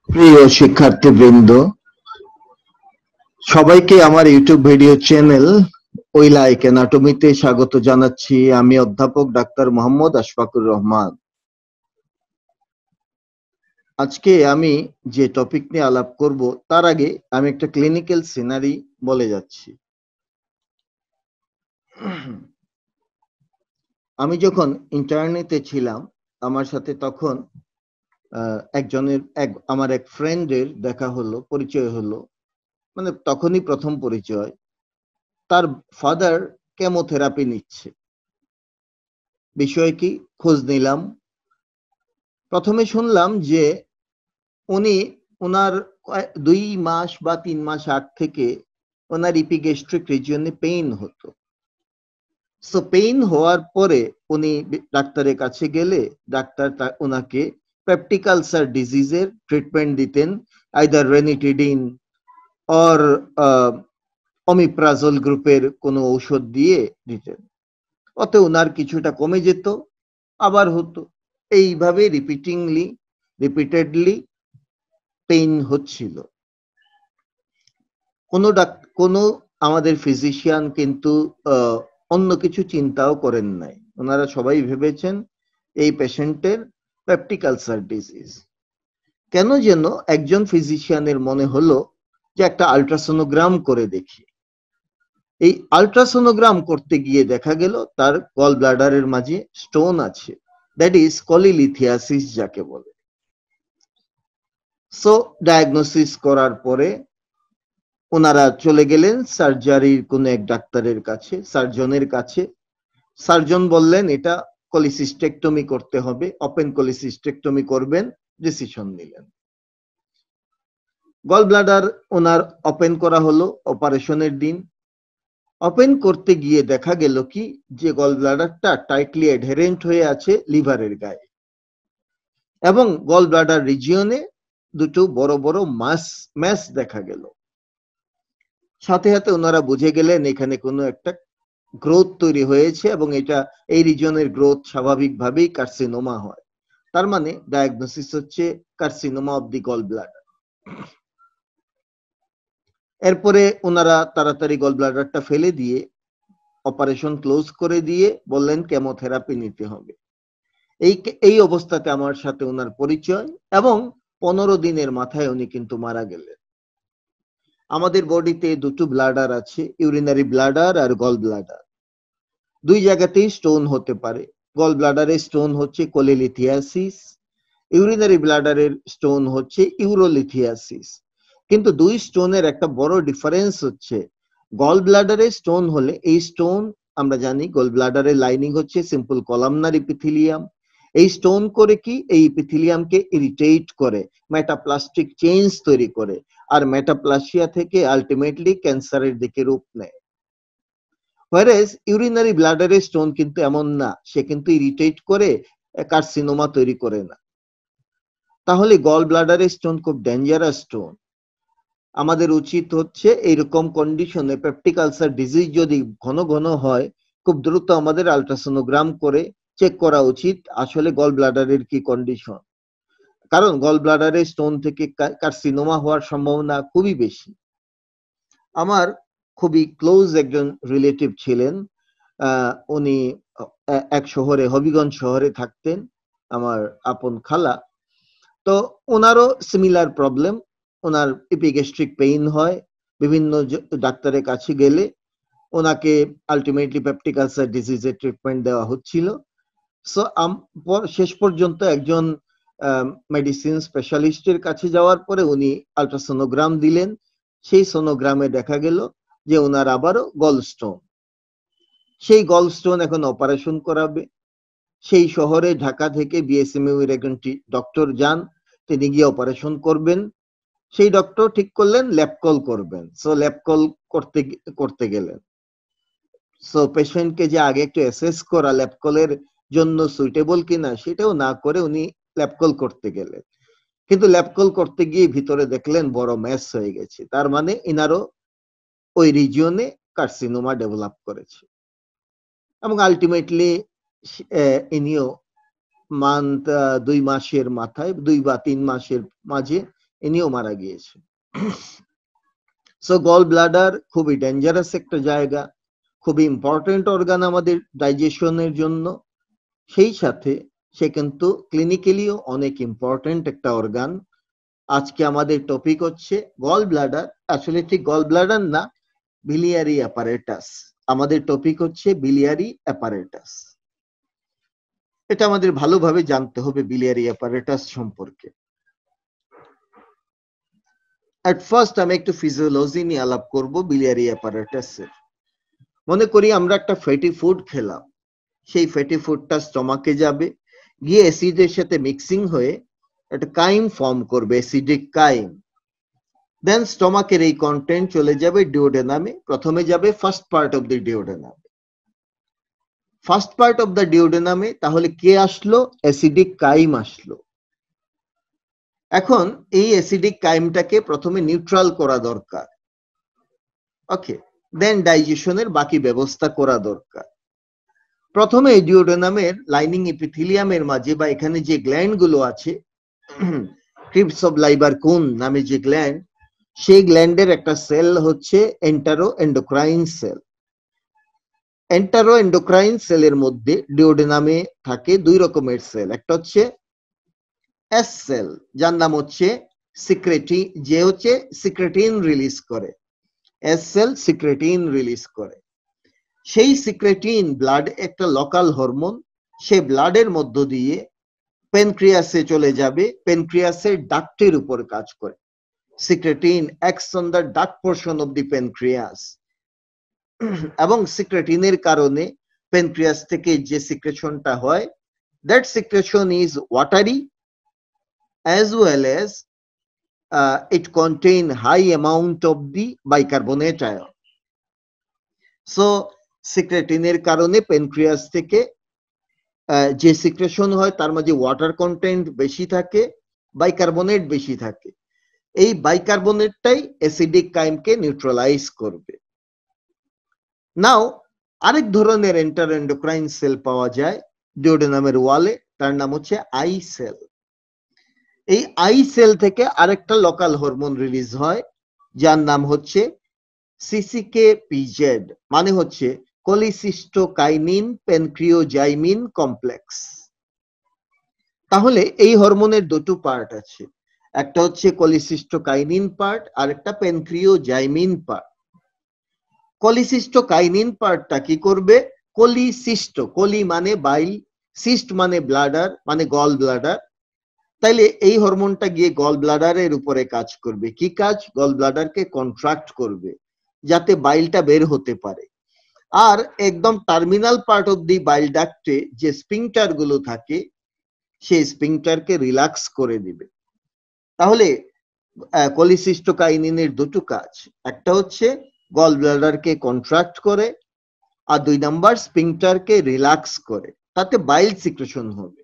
প্রিয় শিক্ষার্থীবৃন্দ, সবাইকে আমার ইউটিউব ভিডিও চ্যানেল ওই লাইক অ্যানাটমিতে স্বাগত জানাচ্ছি। আমি অধ্যাপক ডাক্তার মোহাম্মদ আশফাকুর রহমান। আজকে আমি যে টপিক নিয়ে আলাপ করব তার আগে আমি একটা ক্লিনিক্যাল সিনারি বলে যাচ্ছি। আমি যখন ইন্টার্নেতে ছিলাম, আমার সাথে তখন আমার এক ফ্রেন্ডের দেখা হলো, পরিচয় হলো। মানে তখনই প্রথম পরিচয়। তার ফাদার কেমোথেরাপি নিচ্ছে। বিষয় কি খোঁজ নিলাম। প্রথমে শুনলাম যে উনি ওনার 2 মাস বা 3 মাস আগ থেকে ওনার ইপিগ্যাস্ট্রিক রিজিয়নে পেইন হতো। সো পেইন হওয়ার পরে উনি ডাক্তারের কাছে গেলে ডাক্তার ওনাকে পেপটিক আলসার ডিজিজের ট্রিটমেন্ট দিতেন, আইদার রেনিটিডিন অর অমিপ্রাজল গ্রুপের কোনো ঔষধ দিয়ে দিতেন। ওতে ওনার কিছুটা কমে যেত, আবার হতো। এইভাবে রিপিটেডলি পেইন হচ্ছিল। কোনো আমাদের ফিজিশিয়ান কিন্তু অন্য কিছু চিন্তাও করেন নাই। ওনারা সবাই ভেবেছেন এই পেশেন্টের পেপটিক আলসার ডিজিজ। কেন যেন একজন ফিজিশিয়ানের মনে হলো যে একটা আল্ট্রাসোনোগ্রাম করে দেখি। এই আল্ট্রাসোনোগ্রাম করতে গিয়ে দেখা গেল তার গল ব্লাডারের মাঝে স্টোন আছে, দ্যাট ইজ কলিলিথিয়াসিস যাকে বলে। সো ডায়াগনোসিস করার পরে ওনারা চলে গেলেন সার্জারির কোন এক ডাক্তারের কাছে, সার্জনের কাছে। সার্জন বললেন এটা কলিসিস্টেক্টমি করতে হবে, ওপেন কলিসিস্টেক্টমি করবেন, ডিসিশন নিলেন। গল ব্লাডার ওনার ওপেন করা হলো অপারেশনের দিন। ওপেন করতে গিয়ে দেখা গেল কি যে গল ব্লাডারটা টাইটলি অ্যাডহেরেন্ট হয়ে আছে লিভারের গায়ে, এবং গল ব্লাডার রিজিয়নে দুটো বড় বড় ম্যাস দেখা গেল। সাথে সাথে ওনারা বুঝে গেলেন এখানে কোনো একটা গ্রোথ তৈরি হয়েছে, এবং এটা এই রিজিয়নের গ্রোথ স্বাভাবিকভাবেই কার্সিনোমা হয়। তার মানে ডায়াগনোসিস হচ্ছে carcinoma of the gall bladder. এরপরে ওনারা তাড়াতাড়ি গল ব্লাডারটা ফেলে দিয়ে অপারেশন ক্লোজ করে দিয়ে বললেন কেমোথেরাপি নিতে হবে। এই অবস্থাতে আমার সাথে ওনার পরিচয়, এবং 15 দিনের মাথায় উনি কিন্তু মারা গেলেন। আমাদের বডিতে দুটো ব্লাডার আছে, ইউরিনারি ব্লাডার আর গল ব্লাডার। দুই জায়গাতেই স্টোন হতে পারে। গল ব্লাডারের স্টোন হচ্ছে কোলিলিথিয়াসিস, ইউরিনারি ব্লাডারের স্টোন হচ্ছে ইউরোলিথিয়াসিস। কিন্তু দুই স্টোনের একটা বড় ডিফারেন্স হচ্ছে, গল ব্লাডারের স্টোন হলে এই স্টোন আমরা জানি গল ব্লাডারের লাইনিং হচ্ছে সিম্পল কলামনার ইপিথেলিয়াম। এই স্টোন করে কি এই ইপিথেলিয়ামকে ইরিটেট করে, মেটাপ্লাস্টিক চেঞ্জ তৈরি করে, আর মেটাপ্লাসিয়া থেকে আলটিমেটলি ক্যান্সারের দিকে রূপ নেয়। হোয়ারেস ইউরিনারি ব্লাডারের স্টোন কিন্তু এমন না, সে কিন্তু ইরিটেট করে কার্সিনোমা তৈরি করে না। তাহলে গল ব্লাডারের স্টোন খুব ডেঞ্জারাস স্টোন। আমাদের উচিত হচ্ছে এইরকম কন্ডিশনে পেপটিক আলসার ডিজিজ যদি ঘন ঘন হয়, খুব দ্রুত আমাদের আল্ট্রাসোনোগ্রাম করে চেক করা উচিত আসলে গল ব্লাডারের কি কন্ডিশন। কারণ গল ব্লাডারের স্টোন থেকে কার্সিনোমা হওয়ার সম্ভাবনা খুবই বেশি। আমার খুবই ক্লোজ একজন রিলেটিভ ছিলেন, উনি এক শহরে, হবিগঞ্জ শহরে থাকতেন, আমার আপন খালা। তো ওনারও সিমিলার প্রবলেম, ওনার ইপিগ্যাস্ট্রিক পেইন হয়, বিভিন্ন ডাক্তারের কাছে গেলে ওনাকে আলটিমেটলি পেপটিক আলসার ডিজিজের ট্রিটমেন্ট দেওয়া হচ্ছিল। সো শেষ পর্যন্ত একজন মেডিসিন স্পেশালিস্টের কাছে যাওয়ার পরে উনি আল্ট্রাসোনোগ্রাম দিলেন। সেই সোনোগ্রামে দেখা গেল যে ওনার আবারও গল স্টোন। সেই গল স্টোন এখন অপারেশন করাবে। সেই শহরে ঢাকা থেকে বিএসএমইউ এর একজন ডক্টর যান, তিনি গিয়ে অপারেশন করবেন। সেই ডক্টর ঠিক করলেন ল্যাব কল করবেন। সো ল্যাব কল করতে গেলেন। সো পেশেন্টকে যে আগে একটু অ্যাসেস করা ল্যাব কলের জন্য সুইটেবল কিনা সেটাও না করে উনি ল্যাব কল করতে গেলেন। কিন্তু ল্যাব কল করতে গিয়ে ভিতরে দেখলেন বড় ম্যাস হয়ে গেছে, তার মানে ইনারও ওই রিজিয়নে কার্সিনোমা ডেভেলপ করেছে। এবং আলটিমেটলি ইনিও 2 মাসের মাথায়, 2 বা 3 মাসের মাঝে ইনিও মারা গিয়েছে। সো গল ব্লাডার খুবই ডেঞ্জারাস একটা জায়গা, খুবই ইম্পর্টেন্ট অর্গান আমাদের ডাইজেশনের জন্য, সেই সাথে সে কিন্তু ক্লিনিক্যালিও অনেক ইম্পর্টেন্ট একটা অর্গান। আজকে আমাদের টপিক হচ্ছে গল ব্লাডার, আসলে ঠিক গল ব্লাডার না, বিলিয়ারি অ্যাপারেটাস। আমাদের টপিক হচ্ছে বিলিয়ারি অ্যাপারেটাস। এটা আমাদের ভালোভাবে জানতে হবে বিলিয়ারি অ্যাপারেটাস সম্পর্কে। এট ফার্স্ট আমি একটু ফিজিওলজি নিয়ে আলাপ করব বিলিয়ারি অ্যাপারেটাসের। মনে করি আমরা একটা ফ্যাটি ফুড খেলাম, সেই ফ্যাটি ফুডটা স্টমাকে যাবে, গিয়ে অ্যাসিডের সাথে মিক্সিং হয়ে একটা কাইম ফর্ম করবে, অ্যাসিডিক কাইম। দেন স্টমাকের এই কন্টেন্ট চলে যাবে ডিওডেনামে, প্রথমে যাবে ফার্স্ট পার্ট অফ দি ডিওডেনামে। ফার্স্ট পার্ট অফ দ্য ডিওডেনামে তাহলে কে আসলো? অ্যাসিডিক কাইম আসলো। এখন এই অ্যাসিডিক কাইমটাকে প্রথমে নিউট্রাল করা দরকার, ওকে, দেন ডাইজেশনের বাকি ব্যবস্থা করা দরকার। প্রথমে ডিওডেনামের লাইনিং এপিথেলিয়ামের মাঝে বা এখানে যে গ্ল্যান্ড গুলো আছে, ক্রিপস অফ লাইবারকুন নামে যে গ্ল্যান্ড, সেই গ্ল্যান্ডের একটা সেল হচ্ছে এন্টারো এন্ডোক্রাইন সেল। এন্টারো এন্ডোক্রাইন সেলের মধ্যে ডিওডেনামে থাকে দুই রকমের সেল, একটা হচ্ছে এস সেল, যার নাম হচ্ছে সিক্রেটিন, যে হচ্ছে সিক্রেটিন রিলিজ করে। এস সেল সিক্রেটিন রিলিজ করে। সেই সিক্রেটিন ব্লাড একটা লোকাল হরমোন, সে ব্লাডের মধ্য দিয়ে প্যানক্রিয়াসে চলে যাবে, প্যানক্রিয়াসের ডাক্টের উপর কাজ করে। Secretin acts on the duct portion of the pancreas, এবং সিক্রেটিনের কারণে প্যানক্রিয়াস থেকে যে সিক্রেশনটা হয়, that secretion is watery as well as it contain high amount of the bicarbonate ion. So সিক্রেটিনের কারণে প্যানক্রিয়াস থেকে যে সিক্রেশন হয় তার মাঝে ওয়াটার কন্টেন্ট বেশি থাকে, বাইকার্বনেট বেশি থাকে। এই বাইকার্বনেটটাই অ্যাসিডিক কাইমকে নিউট্রালাইজ করবে। নাও আরেক ধরনের এন্টারএন্ডোক্রাইন সেল পাওয়া যায় ডিওডেনামের ওয়ালে, তার নাম হচ্ছে আই সেল। এই আই সেল থেকে আরেকটা লোকাল হরমোন রিলিজ হয়, যার নাম হচ্ছে সিসিকে পিজেড, মানে হচ্ছে কোলিসিস্টোকাইনিন প্যানক্রিওজাইমিন কমপ্লেক্স। তাহলে এই হরমোনের দুটো পার্ট আছে, একটা হচ্ছে কোলিসিস্টোকাইনিন পার্ট আর একটা প্যানক্রিওজাইমিন পার্ট। কোলিসিস্টোকাইনিন পার্টটা কি করবে? কোলিসিস্টো, কোলি মানে বাইল, সিস্ট মানে ব্লাডার, মানে গল ব্লাডার। তাইলে এই হরমোনটা গিয়ে গল ব্লাডারের উপরে কাজ করবে। কি কাজ? গল ব্লাডারকে কন্ট্রাক্ট করবে যাতে বাইলটা বের হতে পারে। আর একদম টার্মিনাল পার্ট অফ দি বাইল ডাক্টে যে স্পিংটার গুলো থাকে, সেই স্পিংটারকে রিল্যাক্স করে দিবে। তাহলে কোলিসিস্টোকাইনিনের দুটো কাজ, একটা হচ্ছে গল ব্লাডারকে কন্ট্রাক্ট করে, আর দুই নাম্বার স্পিংটারকে রিল্যাক্স করে, তাতে বাইল সিক্রেশন হবে।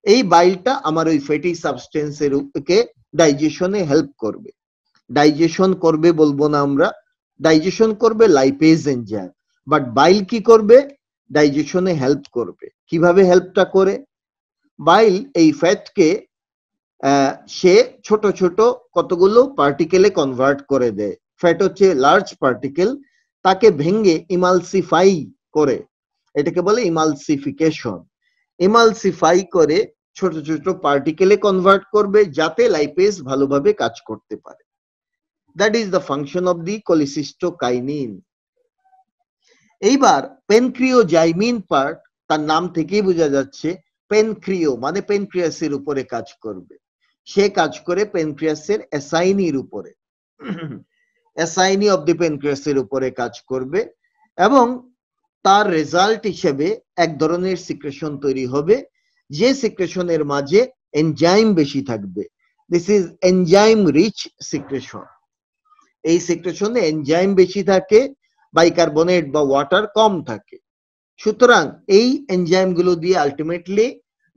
এই বাইলটা আমার ওই ফ্যাটি সাবস্টেন্সের কে ডাইজেশনে হেল্প করবে। ডাইজেশন করবে বলবো না আমরা, ডাইজেশন করবে লাইপেজ এনজাইম, বাট বাইল কি করবে? ডাইজেশনে হেল্প করবে। কিভাবে হেল্পটা করে? বাইল এই ফ্যাটকে সে ছোট ছোট কতগুলো পার্টিকেলে কনভার্ট করে দেয়। ফ্যাট হচ্ছে লার্জ পার্টিকেল, তাকে ভেঙে ইমালসিফাই করে, এটাকে বলে ইমালসিফিকেশন। ইমালসিফাই করে ছোট ছোট পার্টিকেলে কনভার্ট করবে যাতে লাইপেজ ভালোভাবে কাজ করতে পারে। That is the function of the cholecystokinin. এইবার প্যানক্রিওজাইমিন পার্ট, তার নাম থেকেই বোঝা যাচ্ছে, প্যানক্রিও মানে প্যানক্রিয়াসের উপরে কাজ করবে। সে কাজ করে প্যানক্রিয়াসের অ্যাসাইনির উপরে, অ্যাসাইনি অফ দি প্যানক্রিয়াসের উপরে কাজ করবে, এবং তার রেজাল্ট হিসেবে এক ধরনের সিক্রেশন তৈরি হবে, যে সিক্রেশনের মাঝে এনজাইম বেশি থাকবে। This is enzyme rich secretion. এই সিক্রেশনে এনজাইম বেশি থাকে, বাইকার্বনেট বা ওয়াটার কম থাকে। সুতরাং এই এনজাইম গুলো দিয়ে আলটিমেটলি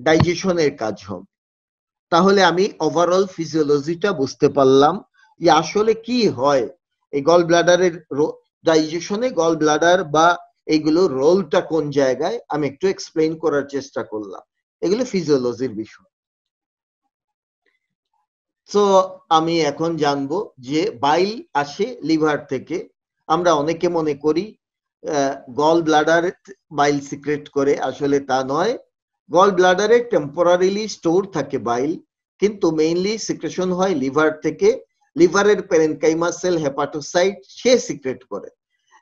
ডাইজেশনের কাজ হবে। তাহলে আমি ওভারঅল ফিজিওলজিটা বুঝতে পারলাম যে আসলে কি হয় এই গল ব্লাডারের ডাইজেশনে, গল ব্লাডার বা এইগুলো রোলটা কোন জায়গায়, আমি একটু এক্সপ্লেইন করার চেষ্টা করলাম। এগুলো ফিজিওলজির বিষয়। সো আমি এখন জানবো যে বাইল আসে লিভার থেকে। আমরা অনেকে মনে করি গল ব্লাডার বাইল সিক্রেট করে, আসলে তা নয়। গল ব্লাডারে টেম্পোরারিলি স্টোর থাকে বাইল, কিন্তু মেইনলি সিক্রেশন হয় লিভার থেকে। লিভারের প্যারেনকাইমা সেল হেপাটোসাইট সে সিক্রেট করে,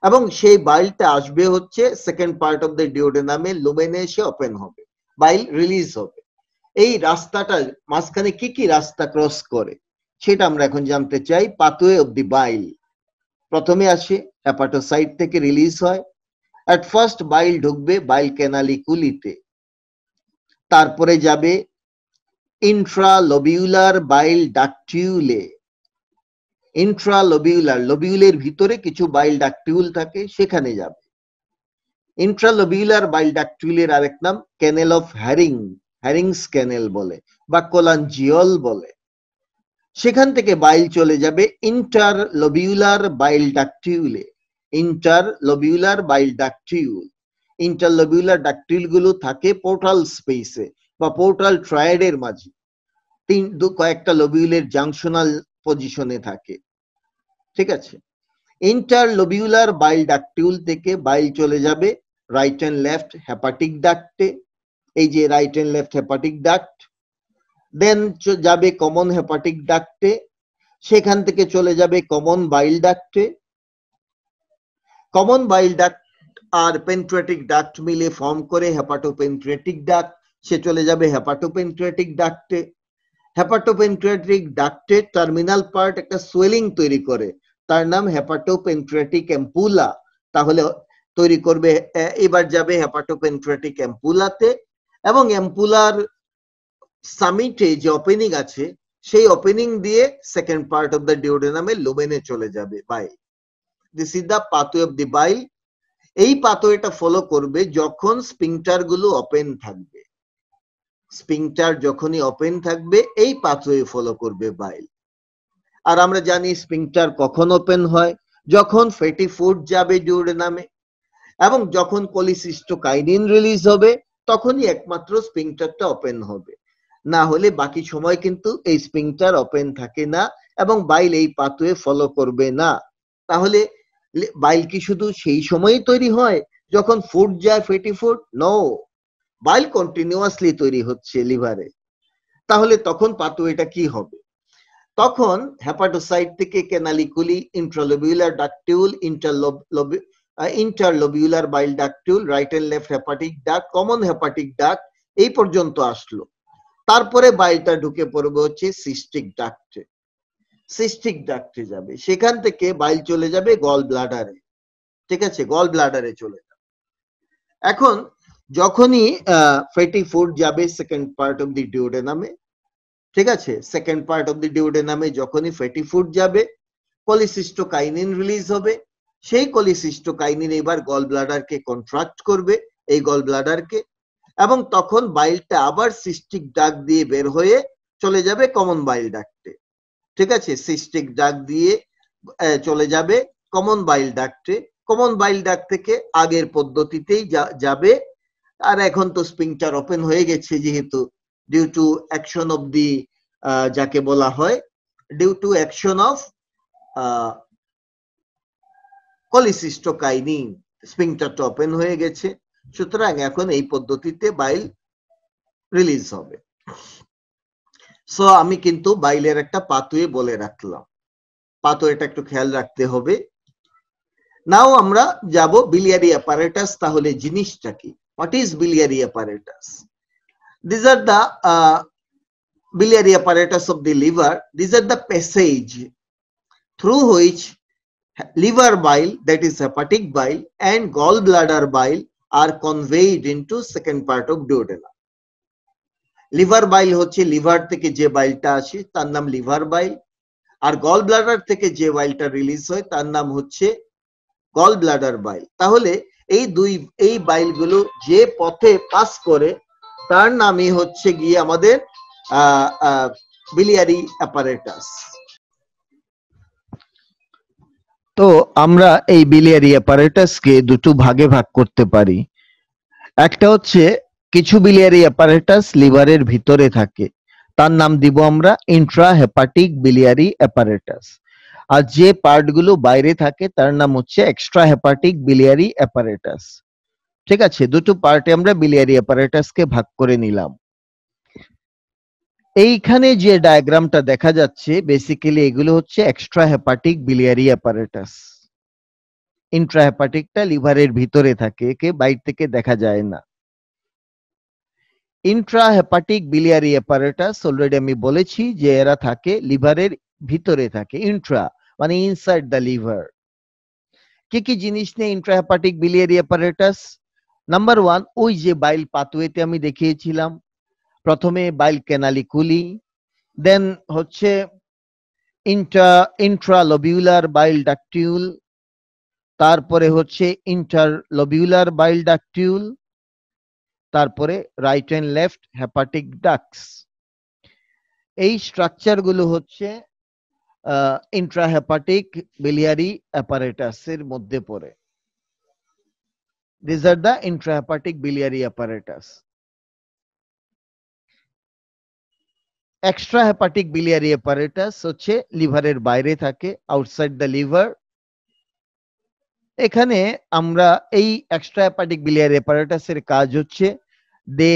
এবং সেই বাইলটা আসবে হচ্ছে সেকেন্ড পার্ট অফ দ্য ডিওডেনামে, লুমেনে এসে ওপেন হবে, বাইল রিলিজ হবে। এই রাস্তাটা মাঝখানে কি কি রাস্তা ক্রস করে সেটা আমরা এখন জানতে চাই। পাথওয়ে অফ দি বাইল প্রথমে আসে হেপাটোসাইট থেকে রিলিজ হয়। এট ফার্স্ট বাইল ঢুকবে বাইল ক্যানালিকুলিতে, তারপরে যাবে ইন্ট্রালোবিউলার বাইল ডাকটিউলে। ইন্ট্রালোবিউলার, লোবিউলের ভিতরে কিছু বাইল ডাকটিউল থাকে, সেখানে যাবে। ইন্ট্রালোবিউলার বাইল ডাকটিউলের আরেক নাম ক্যানেল অফ হ্যারিং, হ্যারিংস ক্যানেল বলে বা কোলাঞ্জিওল বলে। সেখান থেকে বাইল চলে যাবে ইন্টারলোবিউলার বাইল ডাকটিউলে। ইন্টারলোবিউলার বাইল ডাকটিউল, ইন্টারলোবিউলার ডাকটিউল গুলো থাকে পোর্টাল স্পেসে বা পোর্টাল ট্রায়াডের মাঝে, কয়েকটা লোবিউলের জাংশনাল পজিশনে থাকে, ঠিক আছে। ইন্টারলোবিউলার বাইল ডাকটিউল থেকে বাইল চলে যাবে রাইট এন্ড লেফট হেপাটিক ডাক্টে, এই যে right and left hepatic duct. Then যাবে কমন হেপাটিক ডাক্টে, সেখান থেকে চলে যাবে কমন বাইল ডাক্টে। কমন বাইল ডাক্ট আর পেনক্রিয়াটিক ডাক্ট মিলে ফর্ম করে হেপাটোপেনক্রিয়াটিক ডাক্ট, সে চলে যাবে হেপাটোপেনক্রিয়াটিক ডাক্টে। হেপাটোপেনক্রিয়াটিক ডাক্টের টার্মিনাল পার্ট একটা সোয়েলিং তৈরি করে, তার নাম হেপাটোপেনক্রিয়াটিক অ্যাম্পুলা। তাহলে তৈরি করবে, এবার যাবে হেপাটোপেনক্রিয়াটিক অ্যাম্পুলাতে, এবং অ্যাম্পুলার সামিটে যে ওপেনিং আছে সেই ওপেনিং দিয়ে সেকেন্ড পার্ট অফ দ্য ডিওডেনামে লুমেনে চলে যাবে bile. This is the pathway of the bile. এই পাথওয়েটা ফলো করবে যখন স্পিংটার গুলো ওপেন থাকবে। স্পিংটার যখনই ওপেন থাকবে এই পাথওয়ে ফলো করবে বাইল। আর আমরা জানি স্পিংটার কখন ওপেন হয়, যখন ফ্যাটি ফুড যাবে ডিওডেনামে এবং যখন কোলিসিস্টোকাইনিন রিলিজ হবে, তখনই একমাত্র স্পিংটারটা ওপেন হবে। না হলে বাকি সময় কিন্তু এই স্পিংটার ওপেন থাকে না এবং বাইল এই পাথওয়ে ফলো করবে না। তাহলে বাইল কি শুধু সেই সময়ই তৈরি হয় যখন ফুড যায়, ফ্যাটি ফুড? নো, বাইল কন্টিনিউয়াসলি তৈরি হচ্ছে লিভারে। তাহলে তখন পাথওয়েটা কি হবে? তখন হেপাটোসাইট থেকে canaliculi, intralobular ductule, interlobular bile ductule, right and left hepatic duct, common hepatic duct এই পর্যন্ত আসলো। তারপরে বাইলটা ঢুকে পড়বে হচ্ছে সিস্টিক ডাক্টে। সিস্টিক ডাক্টে যাবে, সেখান থেকে বাইল চলে যাবে গল ব্লাডারে, ঠিক আছে, গল ব্লাডারে চলে যাবে। এখন যখনই ফ্যাটি ফুড যাবে সেকেন্ড পার্ট অফ দি ডিওডেনামে, ঠিক আছে, সেকেন্ড পার্ট অফ দি ডিওডেনামে যখনই ফ্যাটি ফুড যাবে, কোলিসিস্টোকাইনিন রিলিজ হবে। সেই কোলিসিস্টোকাইনিন এবার গল ব্লাডারকে কন্ট্রাক্ট করবে, এই গল ব্লাডারকে, এবং তখন বাইলটা আবার সিস্টিক ডাক দিয়ে বের হয়ে চলে যাবে কমন বাইল ডাক্টে, ঠিক আছে। সিস্টিক ডাক দিয়ে চলে যাবে কমন বাইল ডাক্টে। কমন বাইল ডাক্ট থেকে আগের পদ্ধতিতেই যাবে। আর এখন তো স্পিংটার ওপেন হয়ে গেছে, যেহেতু due to action of the, যাকে বলা হয় due to action of cholecystokinin, স্পিংটারটা ওপেন হয়ে গেছে। সুতরাং এখন এই পদ্ধতিতে বাইল রিলিজ হবে। সো আমি কিন্তু বাইলের একটা পাথওয়ে বলে রাখলাম, পাথওয়েটা একটু খেয়াল রাখতে হবে। নাও আমরা যাব বিলিয়ারি অ্যাপারেটাস। তাহলে জিনিসটা কি? What is biliary apparatus? These are the biliary apparatus of the liver. These are the passage through which liver bile, that is hepatic bile, and gallbladder bile are conveyed into second part of duodenum. Liver bile হচ্ছে liver থেকে যে বাইলটা আসে তার নাম liver বাইল, আর গল bladder থেকে যে বাইলটা release হয় তার নাম হচ্ছে গল ব্লাডার বাইল। তাহলে এই বাইলগুলো যে পথে পাস করে তার নামই হচ্ছে গিয়ে আমাদের বিলিয়ারি অ্যাপারেটাস। তো আমরা এই বিলিয়ারি অ্যাপারেটাসকে দুটো ভাগে ভাগ করতে পারি। একটা হচ্ছে কিছু বিলিয়ারি অ্যাপারেটাস লিভারের ভিতরে থাকে, তার নাম দিব আমরা ইন্ট্রাহেপাটিক বিলিয়ারি অ্যাপারেটাস। আর যে পার্টগুলো বাইরে থাকে তার নাম হচ্ছে এক্সট্রাহেপাটিক বিলিয়ারি অ্যাপারেটাস। ঠিক আছে, দুটো পার্টে আমরা বিলিয়ারি অ্যাপারেটাসকে ভাগ করে নিলাম। এইখানে যে ডায়াগ্রামটা দেখা যাচ্ছে বেসিক্যালি এগুলো হচ্ছে এক্সট্রাহেপাটিক বিলিয়ারি অ্যাপারেটাস। ইন্ট্রাহেপাটিকটা লিভারের ভিতরে থাকে, একে বাইরে থেকে দেখা যায় না। ইন্ট্রাহেপাটিক বিলিয়ারি অ্যাপারেটাস অলরেডি আমি বলেছি যে এরা থাকে লিভারের ভিতরে থাকে, ইন্ট্রা মানে ইনসাইড দ্য লিভার। কি কি জিনিস নিয়ে ইন্ট্রাহেপাটিক বিলিয়ারি অ্যাপারেটাস? নাম্বার 1, ওই যে বাইল পাথওয়েতে আমি দেখিয়েছিলাম, প্রথমে বাইল ক্যানালিকুলি, দেন হচ্ছে ইন্ট্রালবিউলার বাইল ডাকটিউল, তারপরে হচ্ছে ইন্টারলবিউলার বাইল ডাকটিউল, তারপরে right and left hepatic ducts. এই স্ট্রাকচার গুলো হচ্ছে ইন্ট্রাহেপাটিক বিলিয়ারি অ্যাপারেটাসের মধ্যে পড়ে। These are the intrahepatic biliary apparatus. Extrahepatic biliary apparatus হচ্ছে লিভারের বাইরে থাকে, আউটসাইড দ্য লিভার। এখানে আমরা এই এক্সট্রাহেপাটিক biliary apparatus এর কাজ হচ্ছে they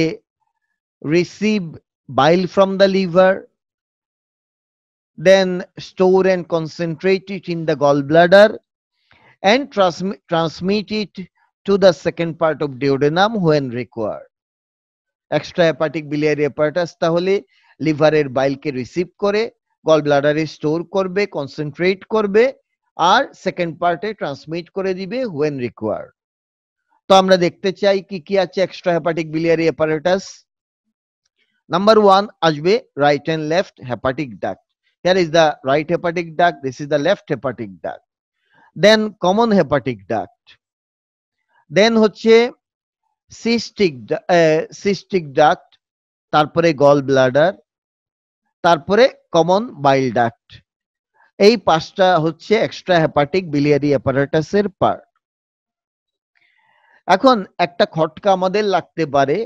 receive bile from the liver, then store and concentrate it in the gallbladder and transmit it to the second part of duodenum when required. Extrahepatic biliary apparatus তাহলে লিভারের বাইলকে receive করে গল ব্লাডারে store করবে, concentrate করবে, আর second পার্টে transmit করে দিবে when required. তো আমরা দেখতে চাই কি কি আছে এক্সট্রাহেপাটিক biliary apparatus। নাম্বার 1 আসবে right and left hepatic duct. Here is the right hepatic duct, this is the left hepatic duct. Then common hepatic duct, then হচ্ছে সিস্টিক ডাক্ট, তারপরে গল ব্লাডার, তারপরে কমন বাইল ডাক্ট। এই পাঁচটা হচ্ছে extrahepatic biliary অ্যাপারেটাসের part. এখন একটা খটকা আমাদের লাগতে পারে,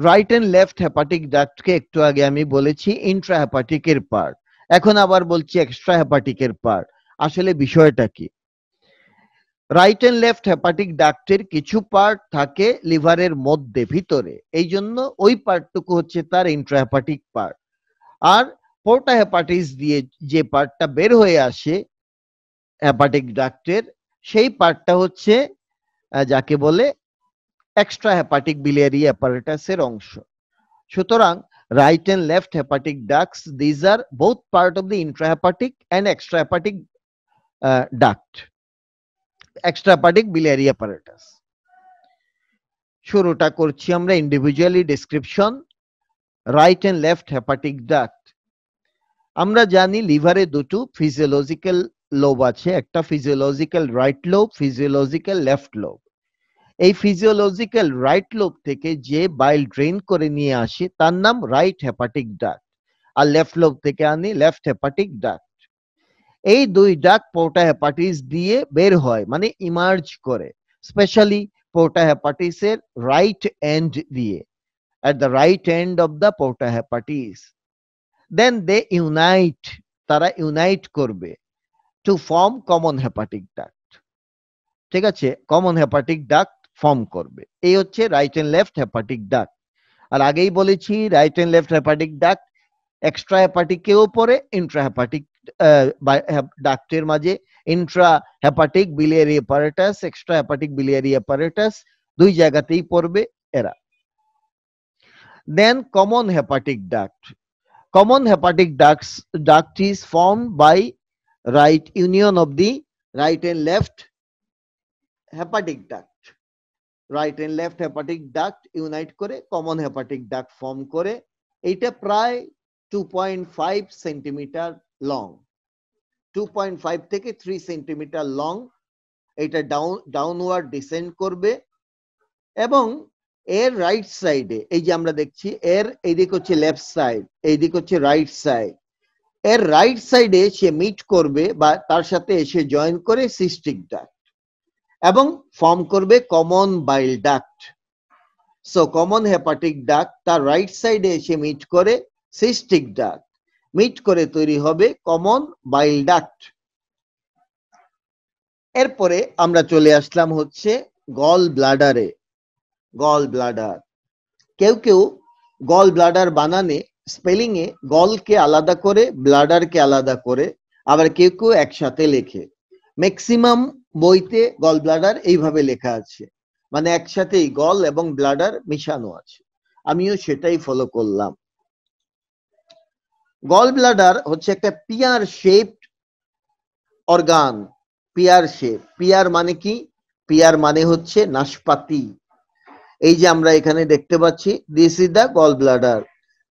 রাইট এন্ড লেফট হেপাটিক ডাক্টকে একটু আগে আমি বলেছি ইন্ট্রাহেপাটিকের পার্ট, এখন আবার বলছি এক্সট্রাহেপাটিকের পার্ট। আসলে বিষয়টা কি? রাইট এন্ড লেফট হেপাটিক ডাক্টের কিছু পার্ট থাকে লিভারের মধ্যে ভিতরে, এই জন্য ওই পার্টটুকু হচ্ছে তার ইন্ট্রাহেপাটিক পার্ট। আর পোর্টা হেপাটিস দিয়ে যে পার্টটা বের হয়ে আসে হেপাটিক ডাক্টের, সেই পার্টটা হচ্ছে যাকে বলে এক্সট্রা হেপাটিক বিলিয়ারি অ্যাপারেটাসের অংশ। সুতরাং right and left hepatic ducts, these are both part of the intrahepatic and extrahepatic duct, extrahepatic biliary apparatus. শুরুটা করছি আমরা individually description. Right and left hepatic duct, আমরা জানি লিভারে দুটো ফিজিওলজিক্যাল লোব আছে, একটা physiological right lobe, physiological left lobe. এই ফিজিওলজিক্যাল রাইট লোব থেকে যে বাইল ড্রেন করে নিয়ে আসে তার নাম রাইট হেপাটিক ডাক্ট, আর লেফট লোব থেকে আনি লেফট হেপাটিক ডাক্ট। এই দুই ডাক্ট পোর্টা হেপাটিস দিয়ে বের হয়, মানে ইমার্জ করে, স্পেশালি পোর্টা হেপাটিসের রাইট এন্ড দিয়ে, at the right end of the porta hepatis. Then they unite, তারা ইউনাইট করবে to form common hepatic duct। ঠিক আছে, কমন হেপাটিক ডাক্ট ফর্ম করবে। এই হচ্ছে right and left hepatic duct. আর আগেই বলেছি right and left hepatic duct extra হেপাটিকেও পড়ে, ইন্ট্রা হেপাটিক ডাক্টের মাঝে intra hepatic biliary apparatus, extra hepatic biliary apparatus দুই জায়গাতেই পড়বে এরা। Then common hepatic duct. Common hepatic duct is formed by right union of the right and left hepatic duct. Right and left hepatic duct unite করে common hepatic duct form করে। এটা প্রায় 2.5 centimetre long, 2.5 থেকে 3 centimetre long. এটা downward descend করবে এবং এর right সাইডে, এই যে আমরা দেখছি এর এইদিক হচ্ছে লেফট সাইড, এইদিক হচ্ছে রাইট সাইড, এর রাইট সাইডে সে মিট করবে বা তার সাথে এসে জয়েন করে সিস্টিক ডাক্ট এবং ফর্ম করবে common bile duct. So common hepatic duct তার রাইট সাইডে এসে মিট করে সিস্টিক ডাক্ট মিট করে তৈরি হবে কমন বাইল ডাক্ট। এরপরে আমরা চলে আসলাম হচ্ছে গল ব্লাডারে। গল ব্লাডার, কেউ কেউ গল ব্লাডার বানানে স্পেলিং এ গলকে আলাদা করে ব্লাডারকে আলাদা করে, আবার কেউ কেউ একসাথে লেখে। ম্যাক্সিমাম বইতে গল ব্লাডার এইভাবে লেখা আছে, মানে একসাথেই গল এবং ব্লাডার মিশানো আছে। আমিও সেটাই ফলো করলাম। গল ব্লাডার হচ্ছে একটা pear shaped organ. Pear shape, pear মানে কি? পিয়ার মানে হচ্ছে নাশপাতি। এই যে আমরা এখানে দেখতে পাচ্ছি, this is the gall bladder.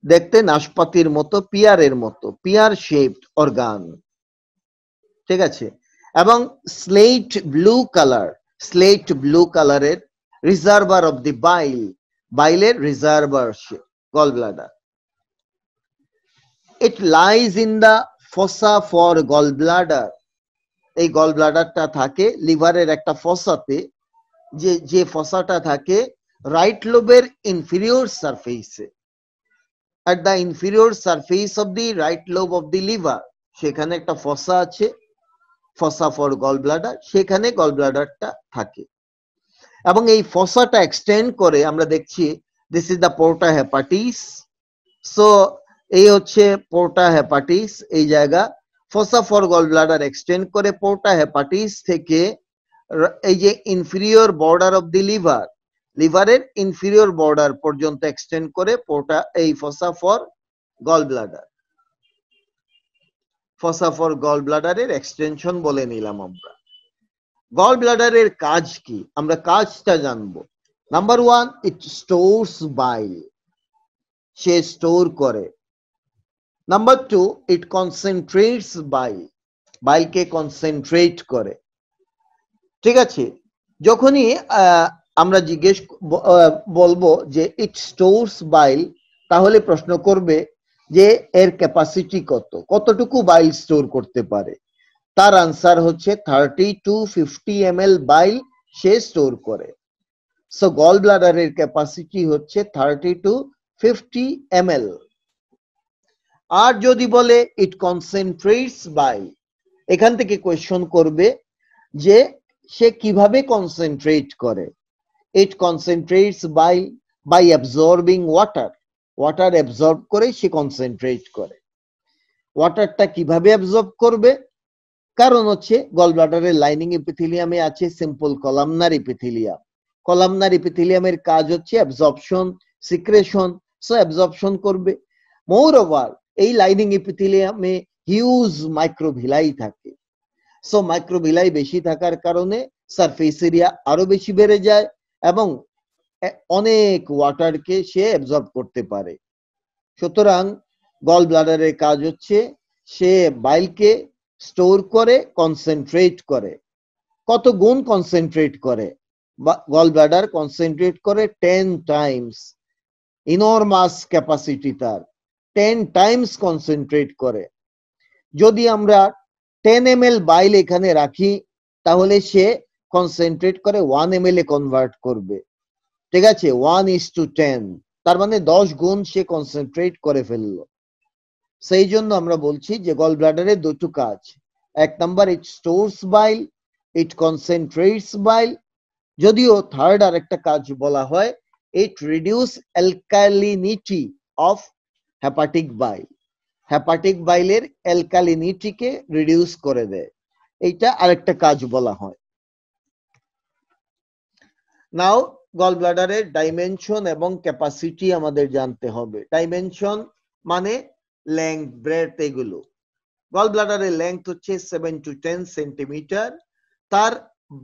দেখতে নাশপাতির মতো, পিয়ারের মতো, পিয়ার শেপড অর্গান। ঠিক আছে। এবং slate blue colour, slate blue কালারের রিজার্ভার অফ দি বাইল, বাইলের reservoir gall bladder. It lies in the fossa for gall bladder. এই গল ব্লাডারটা থাকে লিভারের একটা ফসাতে, যে ফসাটা থাকে রাইট লোবের ইনফিরিয়র সারফেসে, at the inferior surface of the right lobe of the liver, সেখানে একটা ফসা আছে, ফসা ফর গল ব্লাডার, সেখানে গল ব্লাডারটা থাকে। এবং এই ফসাটা এক্সটেন্ড করে, আমরা দেখছি this is the porta hepatis. So এই হচ্ছে পোর্টা হেপাটিস, এই জায়গা fossa for gall bladder extend করে পোর্টা হেপাটিস থেকে এই যে inferior border of the liver, লিভারের ইনফিরিয়র বর্ডার পর্যন্ত এক্সটেন্ড করে পোর্টা, এই fossa for gall bladder. Fossa for gall ব্লাডারের এক্সটেনশন বলে নিলাম আমরা। গল ব্লাডারের কাজ কি, আমরা কাজটা জানবো। নাম্বার ওয়ান, ইট স্টোরস বাইল, সে স্টোর করে। নাম্বার টু, ইট কনসেন্ট্রেটস বাইল, বাইলকে কনসেন্ট্রেট করে। ঠিক আছে। যখনই আমরা জিজ্ঞেস বলবো যে ইট স্টোরস বাইল, তাহলে প্রশ্ন করবে যে এর ক্যাপাসিটি কত, কতটুকু বাইল স্টোর করতে পারে। তার আনসার হচ্ছে 30 to 50 ml bile say store করে। সো গল ব্লাডারের ক্যাপাসিটি হচ্ছে 30 to 50 ml। আর যদি বলে ইট কনসেন্ট্রেটস বাইল, এখান থেকে কোয়েশ্চন করবে যে সে কিভাবে কনসেন্ট্রেট করে। It concentrates by absorbing water, water absorb করে সে কনসেন্ট্রেট করে। ওয়াটারটা কিভাবে অ্যাবজর্ব করবে? কারণ হচ্ছে গল ব্লাডারের লাইনিং এপিথেলিয়ামে আছে সিম্পল কলামনার এপিথেলিয়াম। কলামনার এপিথেলিয়ামের কাজ হচ্ছে অ্যাবজর্পশন, সিক্রেশন, সো অ্যাবজর্পশন করবে। মোর ওভার এই লাইনিং এপিথেলিয়ামে হিউজ মাইক্রোভিলাই থাকে। সো মাইক্রোভিলাই বেশি থাকার কারণে সারফেস এরিয়া আরো বেশি বেড়ে যায় এবং অনেক ওয়াটারকে সে অ্যাবজর্ব করতে পারে। সুতরাং গল ব্লাডারের কাজ হচ্ছে সে বাইলকে স্টোর করে, কনসেন্ট্রেট করে। কত গুণ কনসেন্ট্রেট করে? গল ব্লাডার কনসেন্ট্রেট করে 10 টাইমস, ইনরমাস ক্যাপাসিটি তার, 10 টাইমস কনসেন্ট্রেট করে। যদি আমরা 10 ml বাইল এখানে রাখি, তাহলে সে কনসেন্ট্রেট করে 1 ml এ কনভার্ট করবে। ঠিক আছে, 1:10, তার মানে 10 গুণ সে কনসেন্ট্রেট করে ফেললো। সেই জন্য আমরা বলছি যে গল ব্লাডারের দুটো কাজ। এক নাম্বার, ইট স্টোরস বাইল, ইট কনসেন্ট্রেটস বাইল। যদিও থার্ড আর একটা কাজ বলা হয়, it reduce alkalinity of hepatic bile, hepatic বাইলের অ্যালকালিনিটিকে রিডিউস করে দেয়, এইটা আরেকটা কাজ বলা হয়। নাও গল ব্লাডারের ডাইমেনশন এবং ক্যাপাসিটি আমাদের জানতে হবে। ডাইমেনশন মানে লেংথ, ব্রেডথ, এগুলো। গল ব্লাডারের লেংথ হচ্ছে 7 to 10 সেন্টিমিটার। তার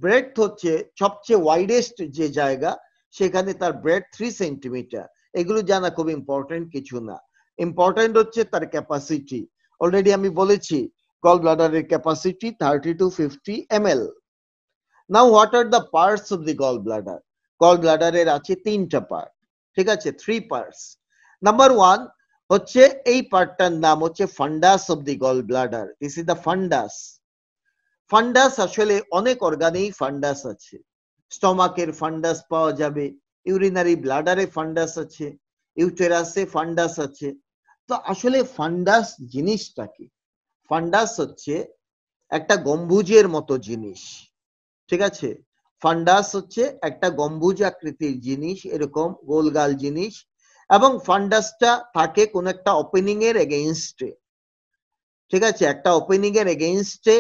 ব্রেডথ হচ্ছে সবচেয়ে ওয়াইডেস্ট যে জায়গা, সেখানে তার ব্রেডথ 3 সেন্টিমিটার। এগুলো জানা খুব ইম্পর্টেন্ট কিছু না, ইম্পর্টেন্ট হচ্ছে তার ক্যাপাসিটি। অলরেডি আমি বলেছি গল ব্লাডারের capacity 30 to 50 ml। Now what are the parts of the gall bladder? Gall ব্লাডারের আছে 3টা পার্ট, ঠিক আছে, 3 পার্টস। নাম্বার 1 হচ্ছে এই পার্টটার নাম হচ্ছে fundus of the gall bladder. This is the fundus. Fundus আসলে অনেক অর্গানেই ফান্ডাস আছে। স্টমাকের ফান্ডাস পাওয়া যাবে, ইউরিনারি ব্লাডারে ফান্ডাস আছে, ইউটেরাসে ফান্ডাস আছে। তো আসলে ফান্ডাস জিনিসটা কি? ফান্ডাস হচ্ছে একটা গম্বুজের মতো জিনিস, ঠিক আছে? ফান্ডাস হচ্ছে একটা গম্বুজ আকৃতির জিনিস, এরকম গোলগাল জিনিস, এবং ফান্ডাসটা থাকে কোন একটা ওপেনিং এর এগেইনস্টে, ঠিক আছে? একটা ওপেনিং এর এগেইনস্টে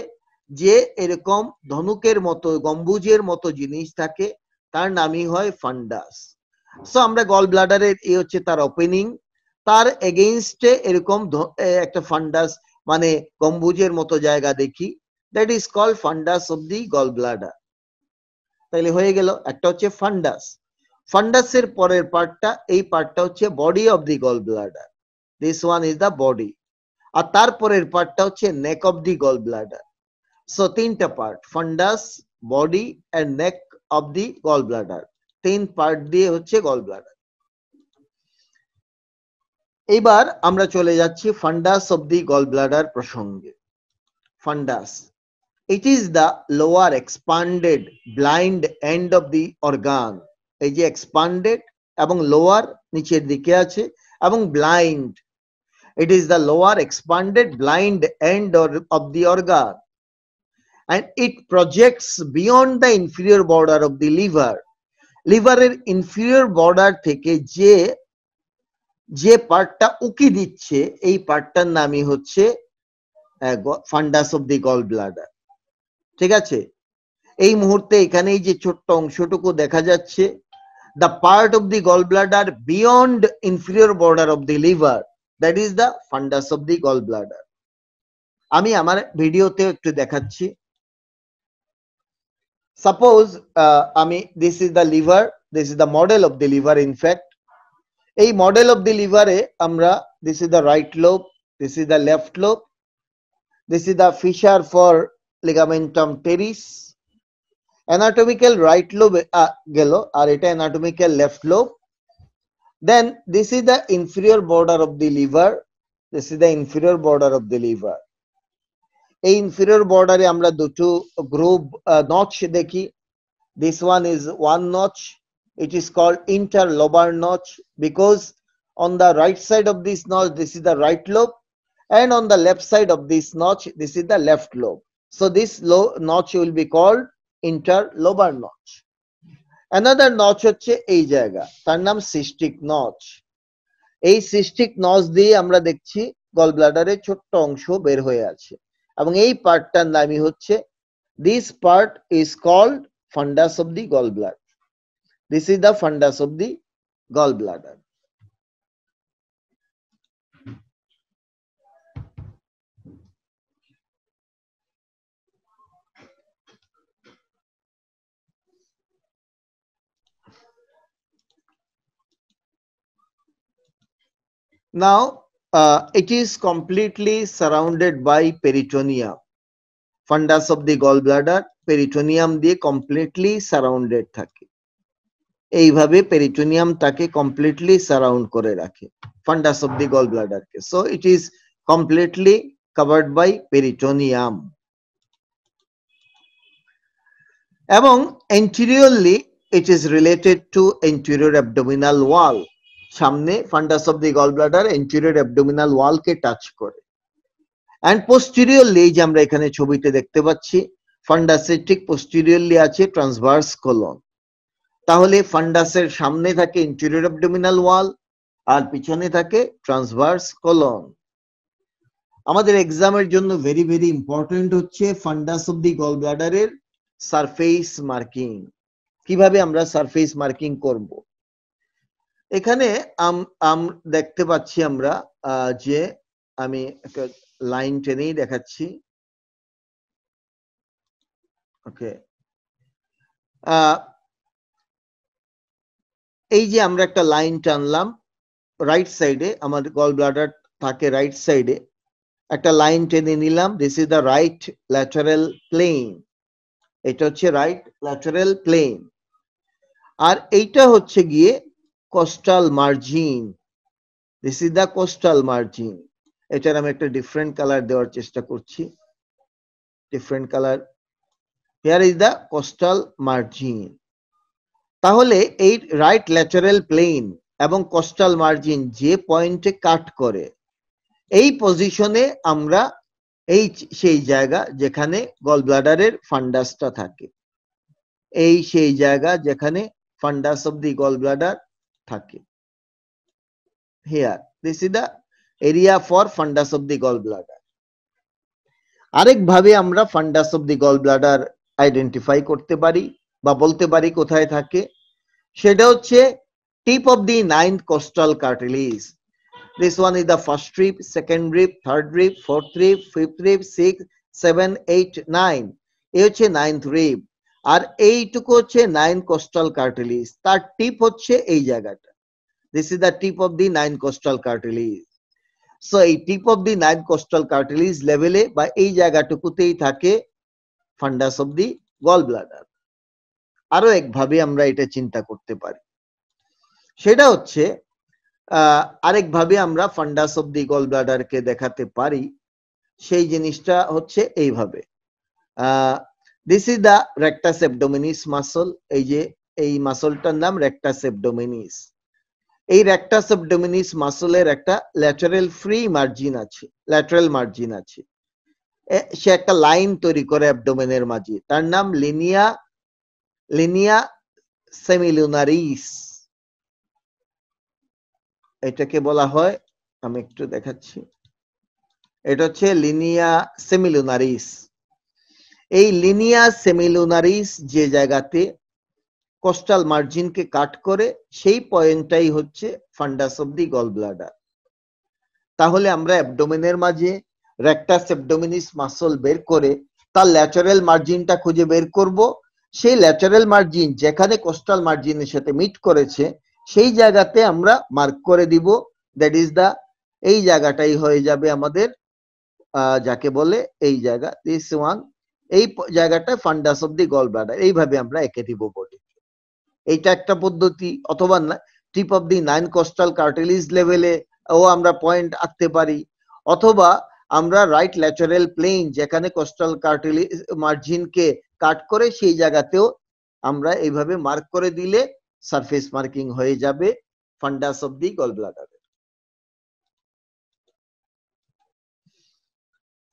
যে এরকম ধনুকের মতো গম্বুজের মতো জিনিস থাকে, তার নামই হয় ফান্ডাস। সো আমরা গল ব্লাডারের এই হচ্ছে তার ওপেনিং, তার এগেইনস্টে এরকম একটা ফান্ডাস মানে গম্বুজের মতো জায়গা দেখি, that is called fundus of the gall bladder. তাহলে হয়ে গেল একটা হচ্ছে ফান্ডাস। ফান্ডাসের পরের পার্টটা, এই পার্টটা হচ্ছে body of the gall bladder, this one is the body. আর তারপরের পার্টটা হচ্ছে neck of the gall bladder. So তিনটা part, fundus, body and neck of the gall bladder, তিন পার্ট দিয়ে হচ্ছে গল ব্লাডার। এবার আমরা চলে যাচ্ছি ফান্ডাস অফ দি গল ব্লাডার প্রসঙ্গে। ফান্ডাস, it is the lower expanded blind end of the organ, এই যে expanded এবং lower নিচের দিকে আছে, এবং blind, it is the lower expanded blind end of the organ, and it projects beyond the inferior border of the liver. লিভারের inferior border থেকে যে পার্টটা উকি দিচ্ছে, এই পার্টটার নামই হচ্ছে fundus of the gall bladder, ঠিক আছে? এই মুহূর্তে এখানে এই যে ছোট্ট অংশটুকু দেখা যাচ্ছে, the part of the gallbladder beyond inferior border of the liver, that is the fundus of the gallbladder. আমি আমার ভিডিওতে একটু দেখাচ্ছি। সাপোজ আমি this is the liver, this is the model of the liver. In fact, এই model of the লিভারে আমরা this is the right lobe, this is the left lobe, this is the fissure for ligamentum teres, anatomical right lobe গেল, আর এটা anatomical left lobe. Then this is the inferior border of the liver, this is the inferior border of the liver. এই inferior border এ আমরা দুটো group notch দেখি, this one is one notch, it is called interlobar notch because on the right side of this notch this is the right lobe, and on the left side of this notch this is the left lobe. So this notch will be called interlobar notch. Another notch হচ্ছে এই জায়গা, তার নাম cystic notch. এই cystic notch দিয়ে আমরা দেখছি গল ব্লাডারের ছোট্ট অংশ বের হয়ে আছে, এবং এই পার্টটার নামই হচ্ছে, this part is called fundus of the gall bladder, this is the fundus of the gall bladder. Now it is completely surrounded by peritoneum. Fundus of the gallbladder peritoneum দিয়ে completely surrounded থাকে, এইভাবে peritoneum তাকে completely surround করে রাখে fundus of the gallbladder K. So it is completely covered by peritoneum. এবং anteriorly it is related to anterior abdominal wall, সামনে fundus of the gall bladder anterior abdominal wall কে touch করে, and posteriorly যে আমরা এখানে ছবিতে দেখতে পাচ্ছি, ফান্ডাসের ঠিক পোস্টেরিয়রলি আছে ট্রান্সভার্স কোলন। তাহলে ফান্ডাসের সামনে থাকে এন্টেরিয়র অ্যাবডোমিনাল ওয়াল আর পিছনে থাকে ট্রান্সভার্স কোলন। আমাদের এক্সামের জন্য ভেরি ভেরি ইম্পর্টেন্ট হচ্ছে ফান্ডাস অফ দি গল ব্লাডারের সারফেস মার্কিং। কিভাবে আমরা সারফেস মার্কিং করব? এখানে দেখতে পাচ্ছি আমরা যে আমি একটা লাইন টেনেই দেখাচ্ছি। ওকে, এই যে আমরা একটা লাইন টানলাম রাইট সাইডে, আমাদের গল ব্লাডার থাকে রাইট সাইডে, একটা লাইন টেনে নিলাম, this is the right lateral plane, এটা হচ্ছে রাইট ল্যাটারাল প্লেন, আর এইটা হচ্ছে গিয়ে costal margin, this is the costal margin. এটার আমি একটা ডিফারেন্ট কালার দেওয়ার চেষ্টা করছি, different colour, here is the costal margin. তাহলে এই রাইট ল্যাটারাল প্লেন এবং কোস্টাল মার্জিন যে পয়েন্টে কাট করে, এই পজিশনে আমরা এই সেই জায়গা যেখানে গল ব্লাডারের ফান্ডাসটা থাকে, এই সেই জায়গা যেখানে fundus of the gall bladder থাকে। Here this is the area for fundus of the gall bladder. আরেক ভাবে আমরা fundus of the gall bladder identify করতে পারি বা বলতে পারি কোথায় থাকে, সেটা হচ্ছে tip of the ninth costal cartilage. This one is the first rib, second rib, third rib, fourth rib, fifth rib, 6, 7, 8, 9. এই হচ্ছে ninth rib। আর এইটুকু হচ্ছে 9 কোস্টাল কার্টিলেজ, তার টিপ হচ্ছে এই জায়গাটা। This is the tip of the 9 coastal cartilage. So এই টিপ of the 9 coastal cartilage লেভেলে বা এই জায়গাটুকুতেই থাকে ফান্ডাস অফ দি গল ব্লাডার। আরো একভাবে আমরা এটা চিন্তা করতে পারি, সেটা হচ্ছে আরেকভাবে আমরা ফান্ডাস অফ দি গল ব্লাডারকে দেখাতে পারি, সেই জিনিসটা হচ্ছে এইভাবে। This is the rectus abdominis muscle. এই যে এই মাসলটার নাম রেক্টাস অ্যাবডোমিনিস। এই রেক্টাস অ্যাবডোমিনিস মাসলের একটা ল্যাটারাল ফ্রি মার্জিন আছে, ল্যাটারাল মার্জিন আছে। সে একটা লাইন তৈরি করে অ্যাবডোমেনের মাঝে, তার নাম লিনিয়া সেমিলুনারিস। এটাকে বলা হয়, আমি একটু দেখাচ্ছি, এটা হচ্ছে লিনিয়া সেমিলুনারিস। এই লিনিয়া সেমিলুনারিস যে জায়গাতে কোস্টাল মার্জিনকে কাট করে, সেই পয়েন্টটাই হচ্ছে fundus of the gall bladder. তাহলে আমরা অ্যাবডোমেনের মাঝে রেক্টাস অ্যাবডোমিনিস মাসল বের করে তার ল্যাটারাল মার্জিনটা খুঁজে বের করব। সেই ল্যাটারাল মার্জিন যেখানে কোস্টাল মার্জিনের সাথে মিট করেছে, সেই জায়গাতে আমরা মার্ক করে দিব। দ্যাট ইজ দ্য, এই জায়গাটাই হয়ে যাবে আমাদের যাকে বলে এই জায়গা, দিস ওয়ান, এই জায়গাটা ফান্ডাস অফ দি গল ব্লাডার। এইভাবে আমরা এঁকে দিব বডি। এইটা একটা পদ্ধতি। অথবা টিপ অফ দি 9 কোস্টাল কার্টিলেজ লেভেলে ও আমরা পয়েন্ট আঁকতে পারি, অথবা আমরা রাইট ল্যাটারাল প্লেন যেখানে কোস্টাল কার্টিলেজ মার্জিনকে কাট করে সেই জায়গাতেও আমরা এইভাবে মার্ক করে দিলে সারফেস মার্কিং হয়ে যাবে ফান্ডাস অফ দি গল ব্লাডার।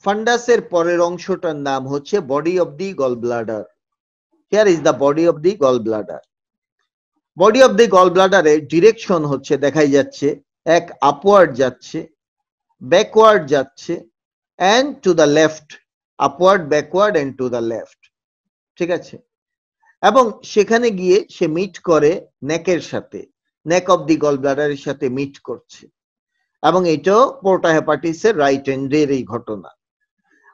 ফান্ডাসের পরের অংশটার নাম হচ্ছে body of the gall bladder. Here is the body of the gall bladder. Body of the gall ব্লাডারের ডিরেকশন হচ্ছে, দেখাই যাচ্ছে, এক আপওয়ার্ড যাচ্ছে, ব্যাকওয়ার্ড যাচ্ছে, and to the left, upward, backward and to the left. ঠিক আছে? এবং সেখানে গিয়ে সে মিট করে নেকের সাথে, নেক অফ দি গল ব্লাডারের সাথে মিট করছে। এবং এটাও পোর্টা হেপাটিসের রাইট এন্ডের এই ঘটনা।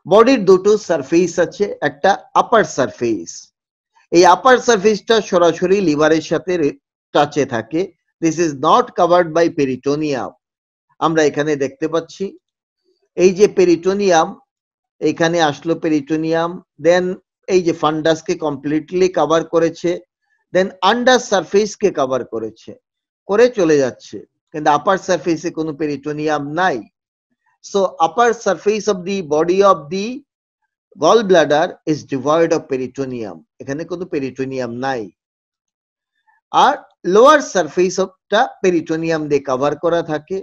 বডির দুটো সারফেস আছে, একটা আপার সারফেস, এই আপার সারফেসটা সরাসরি লিভারের সাথে টাচে থাকে। This is not covered by peritoneum. আমরা এখানে দেখতে পাচ্ছি এই যে পেরিটোনিয়াম, এখানে আসলো পেরিটোনিয়াম, দেন এই যে ফান্ডাসকে কমপ্লিটলি কভার করেছে, দেন আন্ডার সারফেসকে কভার করেছে, করে চলে যাচ্ছে, কিন্তু আপার সারফেসে কোনো পেরিটোনিয়াম নাই। So upper surface of the body of the gall bladder is devoid of peritoneum, এখানে কোনো পেরিটোনিয়াম নাই। আর লোয়ার সারফেস অফটা পেরিটোনিয়াম দিয়ে কভার করা থাকে,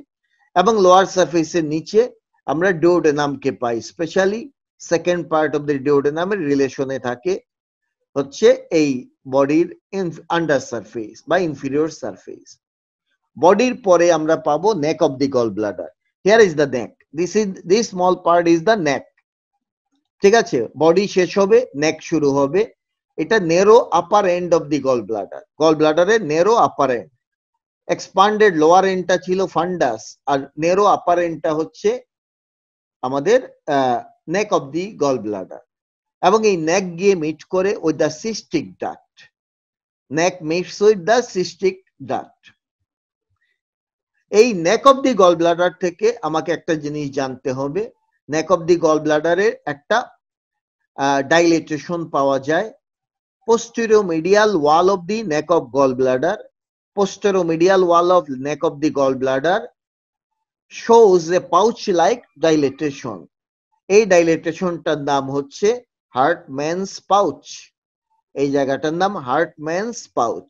এবং লোয়ার সারফেসের নিচে আমরা ডিওডেনামকে পাই। Specially second part of the ডিওডেনামের রিলেশনে থাকে হচ্ছে এই বডির আন্ডার সারফেস বা ইনফিরিয়র সারফেস। বডির পরে আমরা পাবো neck of the gall bladder. Here is the neck, this small part is the neck. ঠিক আছে? বডি শেষ হবে, নেক শুরু হবে। এটা narrow upper end of the gall bladder, gall ব্লাডারের narrow upper end. Expanded lower এন্ডটা ছিল ফান্ডাস, আর নেরো আপার এন্ডটা হচ্ছে আমাদের নেক অফ দি গল ব্লাডার। এবং এই নেক গিয়ে মিট করে with the cystic duct, neck meets with the cystic duct. এই নেক অফ দি গল ব্লাডার থেকে আমাকে একটা জিনিস জানতে হবে, নেক অফ দি গল ব্লাডারের একটা ডাইলেটেশন পাওয়া যায়। Posterior medial wall of the neck of gall bladder, posterior-medial wall of neck of the gallbladder shows a pouch-like dilatation. এই ডাইলেটেশনটার নাম হচ্ছে হার্টম্যানস পাউচ। এই জায়গাটার নাম হার্টম্যানস পাউচ।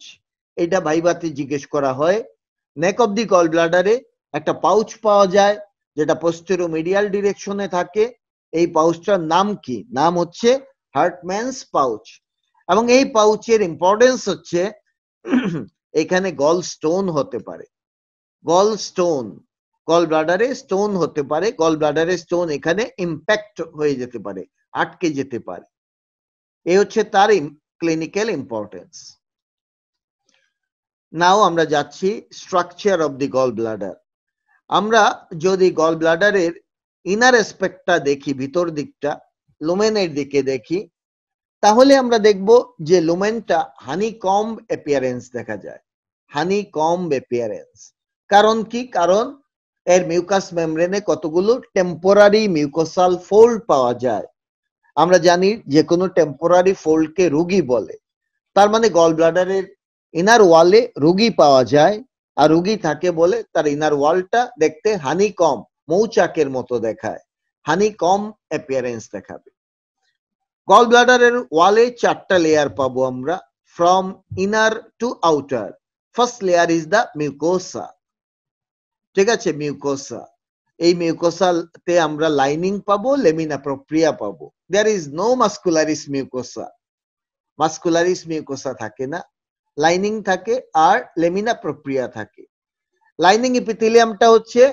এটা ভাইবাতে জিজ্ঞেস করা হয়। নেক অফ দি গল ব্লাডারে একটা পাউচ পাওয়া যায়, যেটা পোস্টেরোমিডিয়াল ডিরেকশনে থাকে। এই পাউচটার নাম কি? নাম হচ্ছে হার্টম্যানস পাউচ। এবং এই পাউচের ইম্পর্টেন্স হচ্ছে এখানে গল স্টোন হতে পারে, গল স্টোন, গল ব্লাডারে স্টোন হতে পারে, গল ব্লাডারে স্টোন এখানে ইম্প্যাক্ট হয়ে যেতে পারে, আটকে যেতে পারে। এই হচ্ছে তার ক্লিনিক্যাল ইম্পর্টেন্স। নাও আমরা যাচ্ছি structure of the gall bladder. আমরা যদি গল ব্লাডারের ইনার অ্যাসপেক্টটা দেখি, ভিতর দিকটা, লুমেনের দিকে দেখি, তাহলে আমরা দেখব যে লুমেনটা হানিকম্ব অ্যাপিয়ারেন্স দেখা যায়, হানিকম্ব অ্যাপিয়ারেন্স। কারণ কি? কারণ এর মিউকাস মেমব্রেনে কতগুলো টেম্পোরারি মিউকোসাল ফোল্ড পাওয়া যায়। আমরা জানি যে কোনো টেম্পোরারি ফোল্ডকে রুগী বলে, তার মানে গল ব্লাডারের ইনার ওয়ালে রুগী পাওয়া যায়, আর রুগী থাকে বলে তার ইনার ওয়ালটা দেখতে হানিকম্ব, মৌচাকের মতো দেখায়, হানিকম্ব অ্যাপিয়ারেন্স দেখাবে। গল ব্লাডারের ওয়ালে 4টা লেয়ার পাবো আমরা, from inner to outer. First layer is the mucosa, ঠিক আছে, মিউকোসা। এই মিউকোসাতে আমরা লাইনিং পাবো, লেমিনা প্রপ্রিয়া পাবো। There is no muscularis mucosa, muscularis mucosa থাকে না, লাইনিং থাকে আর লেমিনা প্রপ্রিয়া থাকে। লাইনিং এপিথেলিয়ামটা হচ্ছে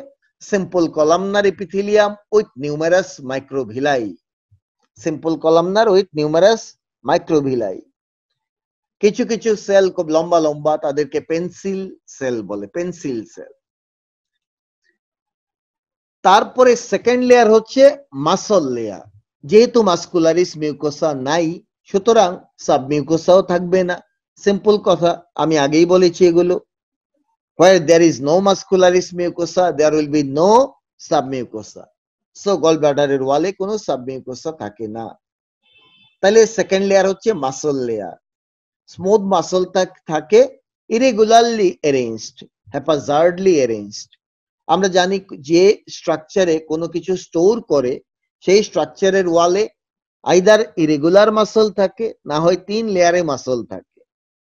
simple columnar epithelium with numerous microvilli, simple columnar with numerous microvilli. কিছু কিছু সেল খুব লম্বা লম্বা, তাদেরকে পেন্সিল সেল বলে, পেন্সিল সেল। তারপরে সেকেন্ড লেয়ার হচ্ছে মাসল লেয়ার। যেহেতু মাস্কুলারিস মিউকোসা নাই, সুতরাং সাবমিউকোসাও থাকবে না। সিম্পল কথা, আমি আগেই বলেছি এগুলো। Where there is no muscularis mucosa, there will be no submucosa. So gallbladder ওয়ালে কোনো সাবমিউকোসা থাকে না। তাহলে সেকেন্ড লেয়ার হচ্ছে মাসল লেয়ার। স্মুথ মাসল থাকে, ইরেগুলারলি অ্যারেঞ্জড, হ্যাপাজার্ডলি অ্যারেঞ্জড। আমরা জানি যে স্ট্রাকচারে কোনো কিছু স্টোর করে, সেই স্ট্রাকচারের ওয়ালে আইদার ইরেগুলার মাসল থাকে, না হয় 3 লেয়ারে মাসল থাকে।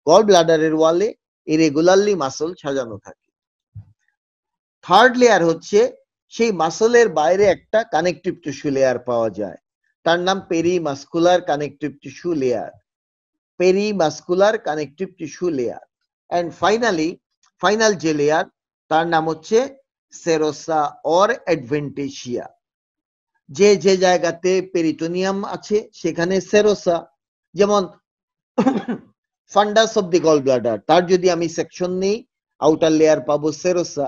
গল ব্লাডারের ওয়ালে ইরেগুলারলি মাসল সাজানো থাকে। থার্ড লেয়ার হচ্ছে সেই মাসলের বাইরে একটা কানেকটিভ টিস্যু লেয়ার পাওয়া যায়, তার নাম perimuscular connective tissue layer, perimuscular connective tissue layer. And finally, final যে লেয়ার, তার নাম হচ্ছে সেরোসা অর অ্যাডভেন্টিসিয়া। যে যে জায়গাতে পেরিটোনিয়াম আছে সেখানে সেরোসা, যেমন ফান্ডাস অফ দি গল ব্লাডার, তার যদি আমি সেকশন নেই, আউটার লেয়ার পাবো সেরোসা।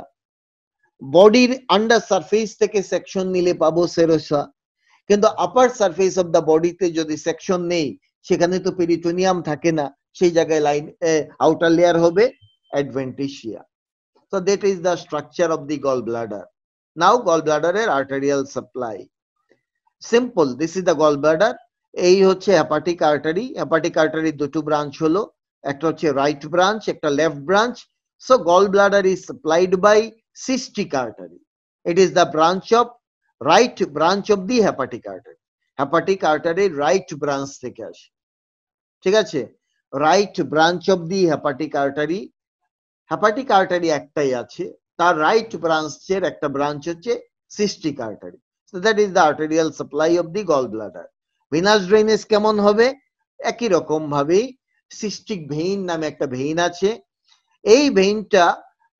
বডির আন্ডার সারফেস থেকে সেকশন নিলে পাবো সেরোসা। কিন্তু আপার সারফেস অফ দ্য বডিতে যদি সেকশন নেই, সেখানে তো পেরিটোনিয়াম থাকে না, সেই জায়গায় লাইন আউটার লেয়ার হবে অ্যাডভেন্টিসিয়া। So that is the structure of the gallbladder. Now gallbladder এর arterial supply. Simple, this is the gallbladder. এই হচ্ছে হেপাটিক আর্টারি। হেপাটিক আর্টারির দুটো ব্রাঞ্চ হলো, একটা হচ্ছে রাইট ব্রাঞ্চ, একটা left branch. So gallbladder is supplied by cystic artery. It is the branch of right branch of the hepatic artery. Hepatic artery right branch থেকে আসে, ঠিক আছে, right branch of the hepatic artery. Hepatic artery একটাই আছে, তার right ব্রাঞ্চের একটা branch হচ্ছে cystic artery. So that is the arterial supply of the gall bladder. Venous drainage কেমন হবে? একই রকম ভাবেই সিস্টিক ভেইন নামে একটা ভেইন আছে। এই ভেইনটা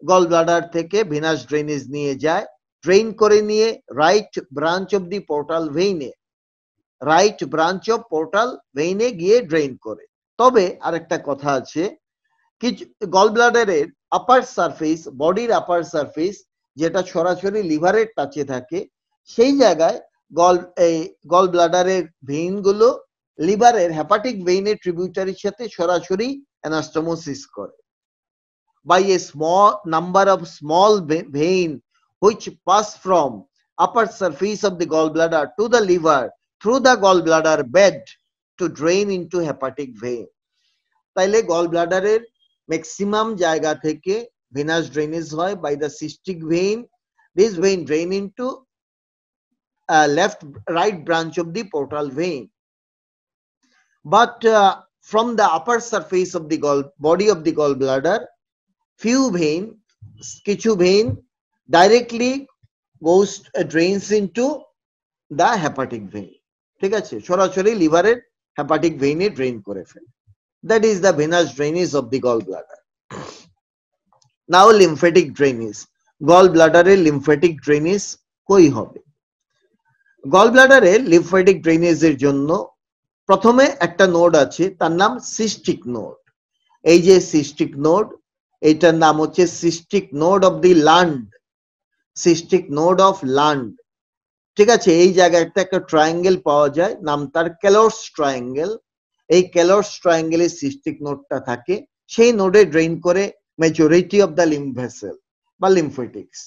গল ব্লাডার থেকে ভিনাস ড্রেনেজ নিয়ে যায়, ড্রেইন করে নিয়ে right branch of the portal ভেইনে, রাইট ব্রাঞ্চ অফ পোর্টাল ভেইনে গিয়ে ড্রেইন করে। তবে আরেকটা কথা আছে, কিছু গল ব্লাডারের আপার সারফেস, বডির আপার সারফেস যেটা সরাসরি লিভারের টাচে থাকে, সেই জায়গায় গল ব্লাডারের ভেইন গুলো লিভারের হেপাটিক ভেইনের ট্রিবিউটারির সাথে সরাসরি অ্যানাস্টোমোসিস করে। By a small number of small vein which pass from upper surface of the gallbladder to the liver through the gallbladder bed to drain into hepatic vein. তাইলে গল ব্লাডারের ম্যাক্সিমাম জায়গা থেকে venous drainage হয় by the cystic vein. This vein drain into left right branch of the portal vein. But from the upper surface of the body of the gallbladder, few vein, কিছু vein directly goes drains into the hepatic vein, ঠিক আছে, সরাসরি লিভারের hepatic ভেইনে drain করে ফেলে। That is the venous drainage of the gall bladder. Now lymphatic drainage, gall ব্লাডারের lymphatic drainage কই হবে? গল ব্লাডারের লিম্ফেটিক ড্রেনেজের জন্য প্রথমে একটা নোড আছে, তার নাম সিস্টিক নোড। এই যে সিস্টিক নোড, এটার নাম হচ্ছে cystic node of the land, cystic node of land, ঠিক আছে। এই জায়গাটা একটা ট্রায়াঙ্গেল পাওয়া যায়, নাম তার ক্যালর্স ট্রায়াঙ্গেল। এই ক্যালর্স ট্রায়াঙ্গেলে সিস্টিক নোডটা থাকে, সেই নোডে ড্রেন করে majority of the lymph vessel বা লিম্ফেটিক্স,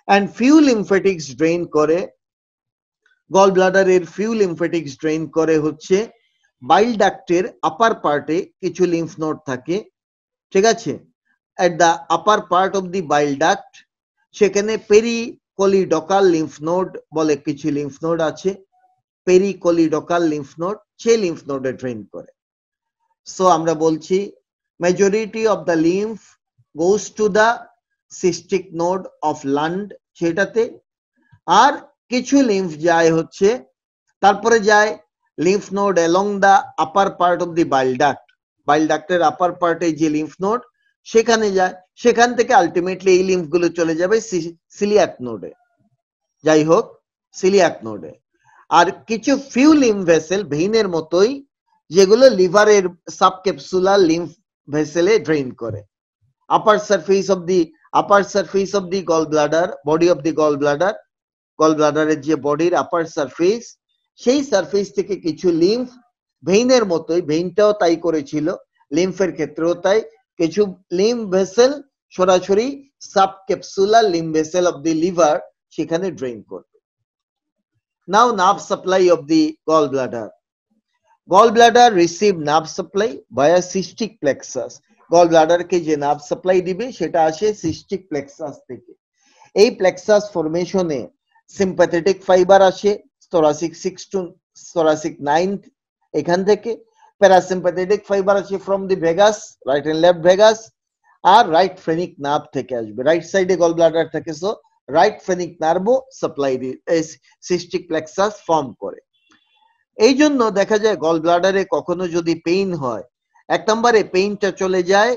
এন্ড ফিউ লিম্ফেটিক্স ড্রেন করে গল ব্লাডারের, ফিউ লিম্ফেটিক্স ড্রেন করে হচ্ছে বাইল ডাক্টের আপার পার্টে কিছু লিম্ফ নোড থাকে, ঠিক আছে। At the upper part of the bile duct সেখানে পেরিকলিডকাল লিম্ফ নোড বলে কিছু লিম্ফ নোড আছে, পেরিকলিডকাল লিম্ফ নোড, সেই লিম্ফ নোডে ড্রেন করে। সো আমরা বলছি majority of the lymph goes to the cystic node of Lund, সেটাতে। আর কিছু লিম্ফ যায় হচ্ছে, তারপরে যায় lymph node along the upper part of the bile duct, bile ডাক্টের আপার পার্টে যে লিম্ফ নোড সেখানে যায়, সেখান থেকে আলটিমেটলি এই লিম্ফ গুলো চলে যাবে সিলিয়াক নোডে, যাই হোক সিলিয়াক নোডে। আর কিছু ফিউ লিম্ফ ভেসেল ভেইনের মতোই, যেগুলো লিভারের সাবক্যাপসুলার লিম্ফ ভেসেলে ড্রেন করে। Upper surface of the gall bladder, body of the gall bladder, gall ব্লাডারের যে বডির আপার সারফেস, সেই সারফেস থেকে কিছু লিম্ফ ভেইনের মতোই, ভেইনটাও তাই করেছিল, লিম্ফের ক্ষেত্রেও তাই, কিছু লিম্ফ ভেসেল সরাসরি subcapsular lymph vessel of the liver সেখানে ড্রেন করবে। Now nerve supply of the gall bladder. Gall bladder receive nerve supply via cystic plexus. Gall ব্লাডারকে যে নার্ভ সাপ্লাই দিবে সেটা আসে সিস্টিক প্লেক্সাস থেকে। এই প্লেক্সাস ফরমেশনে সিম্প্যাথেটিক ফাইবার আসে thoracic 6 to thoracic 9 এখান থেকে, প্যারাসিম্প্যাথেটিক ফাইবার আসে from the vagus, right and left vagus, আর রাইট ফ্রেনিক নার্ভ থেকে আসবে, রাইট সাইডে গল ব্লাডার থাকে, সো রাইট ফ্রেনিক নার্ভও সাপ্লাই সিস্টিক প্লেক্সাস ফর্ম করে। এই জন্য দেখা যায় গল ব্লাডারে কখনো যদি পেইন হয়, এক নম্বরে পেইনটা চলে যায়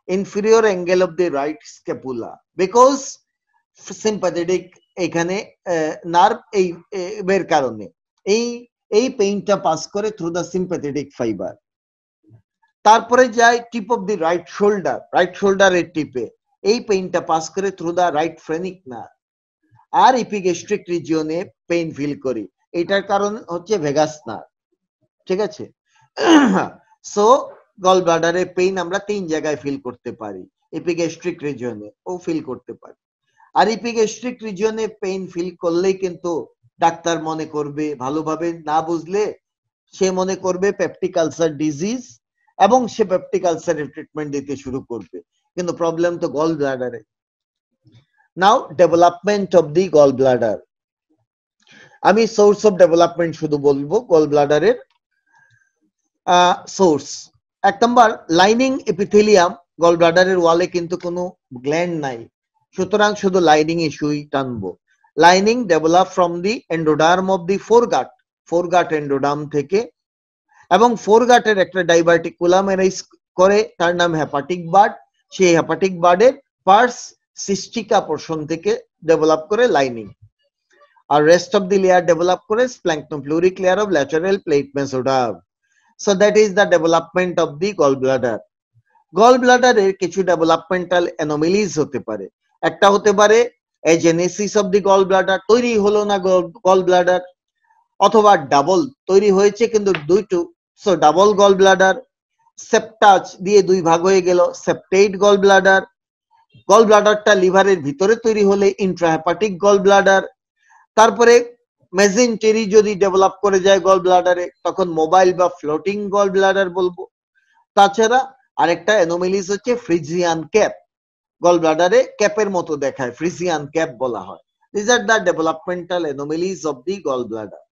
inferior angle of the right scapula, because sympathetic এখানে নার্ভ এই এর কারণে এই পেইনটা পাস করে থ্রু দ্য সিম্প্যাথেটিক ফাইবার। তারপরে যায় tip of the right shoulder, right শোল্ডারের টিপে এই পেইনটা পাস করে through the right phrenic nerve, আর ইপিগ্যাস্ট্রিক রিজিয়নে পেইন ফিল করি, এটার কারণ হচ্ছে ভেগাস নার্ভ, ঠিক আছে। সো গল ব্লাডারে পেইন আমরা 3 জায়গায় ফিল করতে পারি, ইপিগ্যাস্ট্রিক রিজিয়নে ও ফিল করতে পারি। আর ইপিগ্যাস্ট্রিক রিজিয়নে পেইন ফিল করলেই কিন্তু ডাক্তার মনে করবে, ভালোভাবে না বুঝলে সে মনে করবে পেপটিক আলসার ডিজিজ, এবং সে পেপটিক আলসারের ট্রিটমেন্ট দিতে শুরু করবে, কিন্তু প্রবলেম তো গল ব্লাডারে। Now development of the gall bladder. আমি সোর্স অফ ডেভেলপমেন্ট শুধু বলবো গল ব্লাডারের। Source, 1 number lining epithelium, gall ব্লাডারের ওয়ালে কিন্তু কোনো গ্ল্যান্ড নাই, সুতরাং শুধু লাইনিং ইস্যুই টানবো। Lining develop from the endoderm of the foregut, foregut endoderm থেকে, এবং ফোরগাটের একটা ডাইভার্টিকুলাম এরাইজ করে, তার নাম হেপাটিক বার্ড, সেই হেপাটিক বার্ডের পার্স সিস্টিকা পোর্শন থেকে ডেভেলপ করে লাইনিং, আর rest of the layer develop করে splanchnopleuric layer of lateral plate mesoderm. So that is the development of the gall bladder. Gall ব্লাডারের কিছু ডেভেলপমেন্টাল অ্যানোমালিজ হতে পারে, একটা হতে পারে agenesis of the gall bladder, তৈরি হলো না গল ব্লাডার, অথবা ডাবল তৈরি হয়েছে কিন্তু দুইটো, সো ডাবল গল ব্লাডার। সেপ্টাচ দিয়ে 2 ভাগ হয়ে গেল, সেপ্টেট গল ব্লাডার। গল ব্লাডারটা লিভারের ভিতরে তৈরি হলে ইন্ট্রাহেপাটিক গল ব্লাডার। তারপরে মেজেন্টেরি যদি ডেভেলপ করে যায় গল ব্লাডারে, তখন মোবাইল বা ফ্লোটিং গল ব্লাডার বলবো। তাছাড়া আরেকটা অ্যানোমালিস হচ্ছে ফ্রিজিয়ান ক্যাপ, গল ব্লাডারে ক্যাপের মতো দেখায়, ফ্রিজিয়ান ক্যাপ বলা হয়। These are the developmental anomalies of the gallbladder.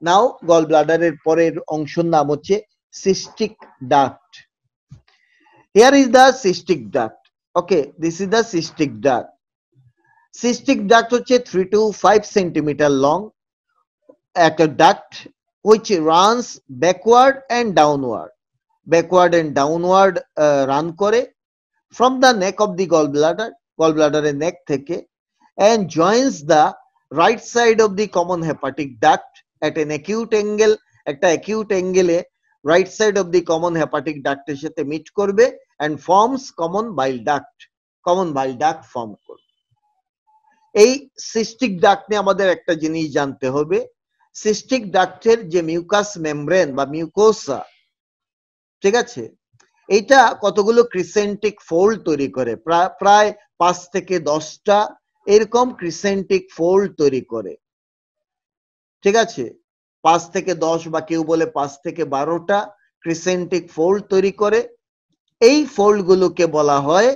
Now gall bladder পরের অংশের নাম হচ্ছে cystic duct. Here is the cystic duct. Okay, this is the cystic duct. Cystic duct হচ্ছে 3 to 5 সেন্টিমিটার লং একটা duct which runs backward and downward run করে from the neck of the gallbladder এর neck থেকে and joins the right side of the common hepatic duct at an acute angle, একটা acute angle A right side of the common hepatic duct এর সাথে meet করবে and forms common bile duct form করবে। এই cystic duct নিয়ে আমাদের একটা জিনিস জানতে হবে, সিস্টিক ডাক্টের যে মিউকাস মেমব্রেন বা মিউকোসা, ঠিক আছে, এটা কতগুলো ক্রিসেন্টিক ফোল্ড তৈরি করে, প্রায় 5 থেকে 10টা এরকম ক্রিসেন্টিক ফোল্ড তৈরি করে, ঠিক আছে, 5 থেকে 10 বা কেউ বলে 5 থেকে 12টা ক্রিসেন্টিক ফোল্ড তৈরি করে। এই ফোল্ড গুলোকে বলা হয়,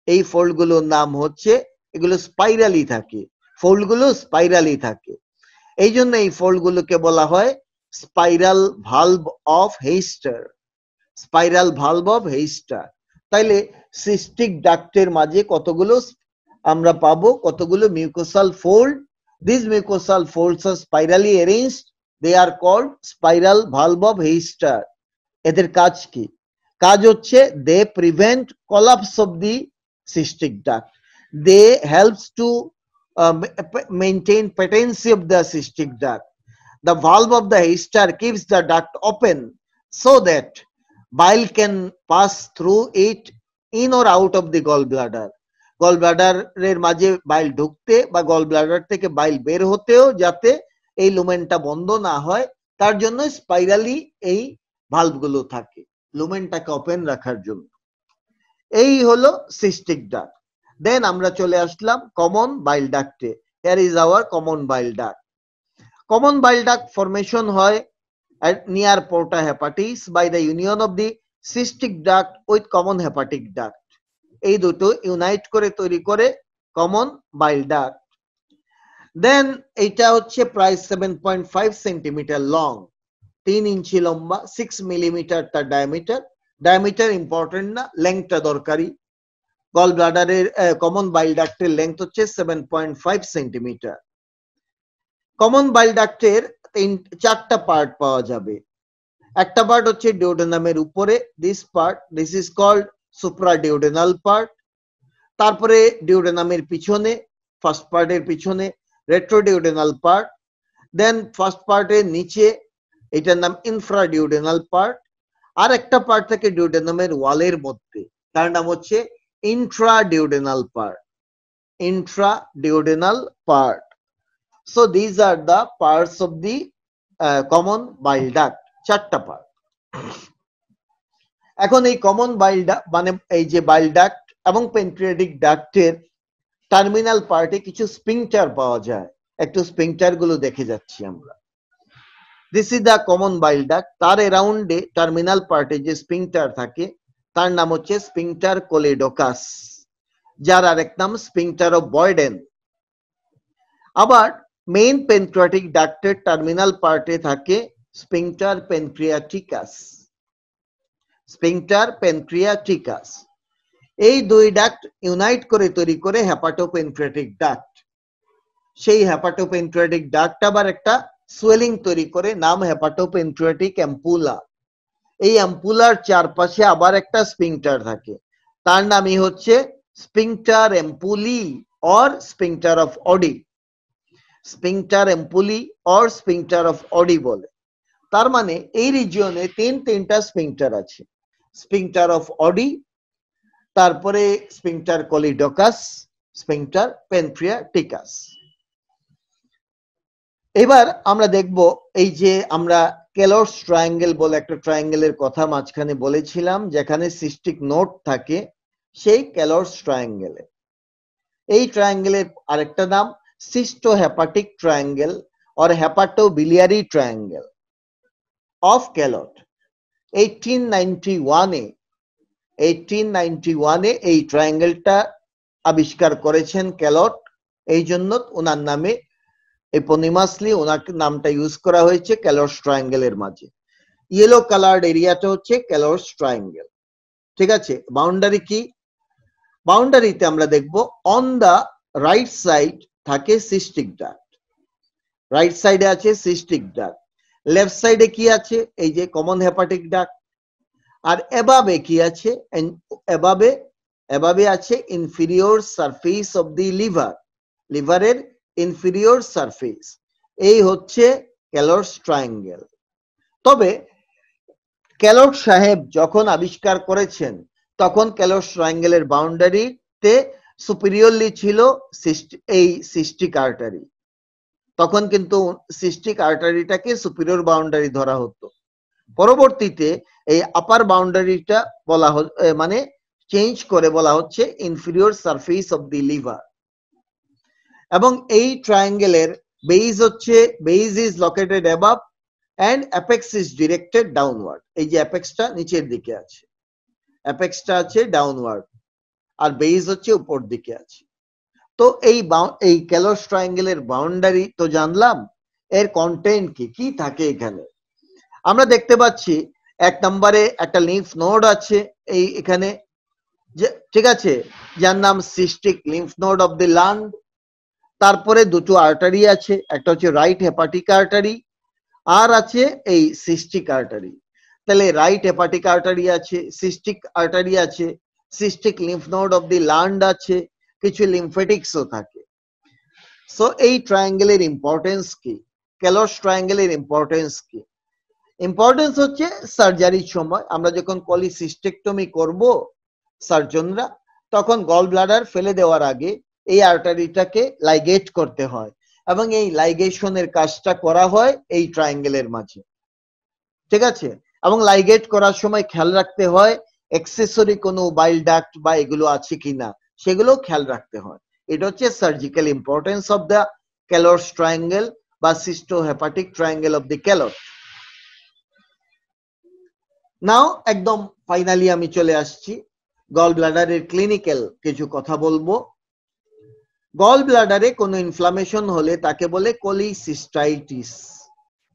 এই ফোল্ড গুলোর নাম হচ্ছে, এগুলো স্পাইরালি থাকে, ফোল্ড গুলো স্পাইরালি থাকে, এই জন্য এই ফোল্ড গুলোকে বলা হয় spiral valve of Heister, spiral valve of Heister. তাইলে সিস্টিক ডাক্টের মাঝে কতগুলো আমরা পাবো, কতগুলো mucosal fold. This mucosal folds are spirally arranged, they are called spiral valve of Heister. এদের কাজ কি? কাজ হচ্ছে they prevent collapse of the cystic duct. They helps to maintain patency of the cystic duct. The valve of the Heistar keeps the duct open so that bile can pass through it in or out of the gallbladder. Gallbladder এর মাঝে বাইল ঢুকতে বা gallbladder থেকে বাইল বের হতেও যাতে এই লুমেনটা বন্ধ না হয়, তার জন্য স্পাইরালি এই ভালভগুলো থাকে, লুমেনটাকে ওপেন রাখার জন্য। এই হলো সিস্টিক ডাক্ট। দেন আমরা চলে আসলাম কমন বাইল ডাক্টে। Here is our common bile duct. Common bile duct formation হয় near porta hepatis by the union of the cystic duct with common hepatic duct. এই দুটো ইউনাইট করে তৈরি করে কমন বাইল ডাক্ট। দেন এইটা হচ্ছে প্রায় 7.5 সেন্টিমিটার লং, 3 ইঞ্চি লম্বা, 6 মিলিমিটার তার ডায়ামিটার। ডায়ামিটার ইম্পর্টেন্ট না, লেংথটা দরকারি। গল ব্লাডারের কমন বাইল ডাক্টের লেংথ হচ্ছে 7.5 সেন্টিমিটার। কমন বাইল ডাক্টের 4টা পার্ট পাওয়া যাবে। একটা পার্ট হচ্ছে ডিওডেনামের উপরে, দিস ইজ কল্ড সুপ্রাডিওডেনাল পার্ট। তারপরে ডিওডেনামের পিছনে, ফার্স্ট পার্টের পিছনে রেট্রোডিওডেনাল পার্ট। দেন ফার্স্ট পার্টের নিচে, এটার নাম ইনফ্রাডিওডেনাল পার্ট। আর একটা পার্ট থাকে ডিওডেনামের ওয়ালের মধ্যে, তার নাম হচ্ছে intraduodenal part. So these are the parts of the common bile duct, 4টা পার্ট। এখন এই কমন বাইল ডাক্ট মানে এই যে বাইল ডাক্ট এবং পেনক্রিয়াটিক ডাক্টের টার্মিনাল পার্টে কিছু স্পিংটার পাওয়া যায়। একটু স্পিংটার গুলো দেখে যাচ্ছি আমরা। This is the common bile duct. তার অ্যারাউন্ডে টার্মিনাল পার্টে যে স্পিংটার থাকে তার নাম হচ্ছে স্পিংটার কোলেডোকাস, যার আরেক নাম স্পিংটার অফ বয়ডেন। আবার মেইন পেনক্রিয়াটিক ডাক্টের টার্মিনাল পার্টে থাকে স্পিংটার পেনক্রিয়াটিকাস, স্পিংটার পেনক্রিয়াটিকাস। এই দুই ডাক্ট ইউনাইট করে তৈরি করে হেপাটোপেনক্রিয়াটিক ডাক্ট। সেই হেপাটোপেনক্রিয়াটিক ডাক্ট আবার একটা সোয়েলিং তৈরি করে, নাম হেপাটোপেনক্রিয়াটিক অ্যাম্পুলা। এই অ্যাম্পুলার চারপাশে আবার একটা স্পিংটার থাকে, তার নামই হচ্ছে sphincter ampullae or sphincter of Oddi. Sphincter ampullae or sphincter of Oddi বলে। তার মানে এই রিজিয়নে তিনটা স্পিংটার আছে, স্পিংটার অফ অডি, তারপরে স্পিংটার কোলিডোকাস, স্পিংটার পেনক্রিয়াটিকাস। এবার আমরা দেখব এই যে আমরা কেলর্স ট্রায়াঙ্গেল বলে একটা ট্রায়াঙ্গেলের কথা মাঝখানে বলেছিলাম, যেখানে সিস্টিক নোড থাকে, সেই কেলর্স ট্রায়াঙ্গেলে। এই ট্রায়াঙ্গেলের আরেকটা নাম cystohepatic triangle or hepatobiliary triangle of Calot. 1891-এ এই ট্রায়াঙ্গেলটা আবিষ্কার করেছেন ক্যালট। এই জন্য ওনার নামে এপোনিমাসলি ওনার নামটা ইউজ করা হয়েছে ক্যালর্স ট্রায়াঙ্গেলের মাঝে। ইয়েলো কালার্ড এরিয়াটা হচ্ছে ক্যালর্স ট্রায়াঙ্গেল, ঠিক আছে। বাউন্ডারি কি? বাউন্ডারিতে আমরা দেখব অন দা রাইট সাইড থাকে সিস্টিক ডাক্ট, রাইট সাইডে আছে সিস্টিক ডাক্ট, লেফট সাইডে কি আছে এই যে কমন হেপাটিক ডাক্ট, আর এভাবে কি আছে এভাবে এভাবে আছে inferior surface of the liver, লিভারের ইনফিরিয়র সারফেস, এই হচ্ছে ক্যালর্স ট্রায়াঙ্গেল। তবে ক্যালর্স সাহেব যখন আবিষ্কার করেছেন তখন ক্যালর্স ট্রায়াঙ্গেলের বাউন্ডারিতে সুপিরিয়রলি ছিল এই সিস্টিক আর্টারি, তখন কিন্তু সিস্টিক আর্টারিটাকে সুপিরিয়র বাউন্ডারি ধরা হতো। পরবর্তীতে এই আপার বাউন্ডারিটা বলা মানে চেঞ্জ করে বলা হচ্ছে inferior surface of the liver. এবং এই ট্রায়াঙ্গেলের বেজ হচ্ছে base is located above and apex is directed downward, এই যে অ্যাপেক্সটা নিচের দিকে আছে, অ্যাপেক্সটা আছে ডাউনওয়ার্ড আর বেজ হচ্ছে উপর দিকে আছে। তো এই ক্যালর্স ট্রায়াঙ্গেলের বাউন্ডারি তো জানলাম, এর কন্টেন্ট কি কি থাকে এখানে আমরা দেখতে পাচ্ছি। 1 নম্বরে একটা লিম্ফ নোড আছে এই এখানে, যে ঠিক আছে, যার নাম cystic lymph node of the lungs. তারপরে দুটো আর্টারি আছে, একটা হচ্ছে রাইট হেপাটিক আর্টারি আর আছে এই সিস্টিক আর্টারি। তাহলে রাইট হেপাটিক আর্টারি আছে, সিস্টিক আর্টারি আছে, cystic lymph node of the land আছে, কিছু লিম্ফেটিক্সও থাকে। সো এই ট্রায়াঙ্গেলের ইম্পর্টেন্স কি, ক্যালর্স ট্রায়াঙ্গেলের ইম্পর্টেন্স কি? ইম্পর্টেন্স হচ্ছে সার্জারির সময় আমরা যখন কলিসিস্টেক্টমি করব সার্জনরা, তখন গল ব্লাডার ফেলে দেওয়ার আগে এই আর্টারিটাকে লাইগেট করতে হয় এবং এই লাইগেশনের কাজটা করা হয় এই ট্রায়াঙ্গেলের মাঝে, ঠিক আছে। এবং লাইগেট করার সময় খেয়াল রাখতে হয় এক্সেসরি কোনো বাইল ডাক্ট বা এগুলো আছে কিনা সেগুলো খেয়াল রাখতে হয়। এটা হচ্ছে surgical importance of the Calot's triangle বা সিস্টোহেপাটিক ট্রায়াঙ্গেল অফ দি ক্যালর্স। নাও একদম ফাইনালি আমি চলে আসছি গল ব্লাডারের ক্লিনিক্যাল কিছু কথা বলবো। গল ব্লাডারে কোনো ইনফ্লামেশন হলে তাকে বলে কোলিসিস্টাইটিস।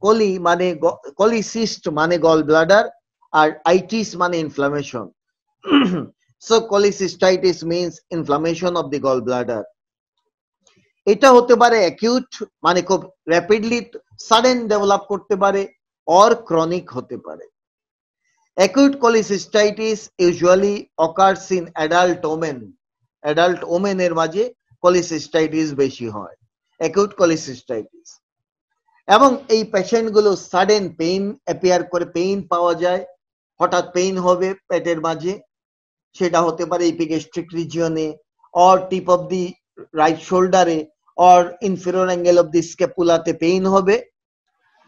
কোলি মানে কোলিসিস্ট মানে গল ব্লাডার আর আইটিস মানে inflammation. So cholecystitis means inflammation of the gall bladder. এটা হতে পারে অ্যাকিউট মানে খুব র্যাপিডলি সাডেন ডেভেলপ করতে পারে, অর ক্রনিক হতে পারে। Acute cholecystitis usually occurs in adult women, adult ওমেনের মাঝে কোলিসিস্টাইটিস বেশি হয়, অ্যাকিউট কোলিসিস্টাইটিস। এবং এই পেশেন্ট গুলো সাডেন পেইন অ্যাপিয়ার করে, পেইন পাওয়া যায়, হঠাৎ পেইন হবে পেটের মাঝে, সেটা হতে পারে ইপিগ্যাস্ট্রিক রিজিয়নে or tip of the right শোল্ডারে or inferior angle of the স্ক্যাপুলাতে পেইন হবে।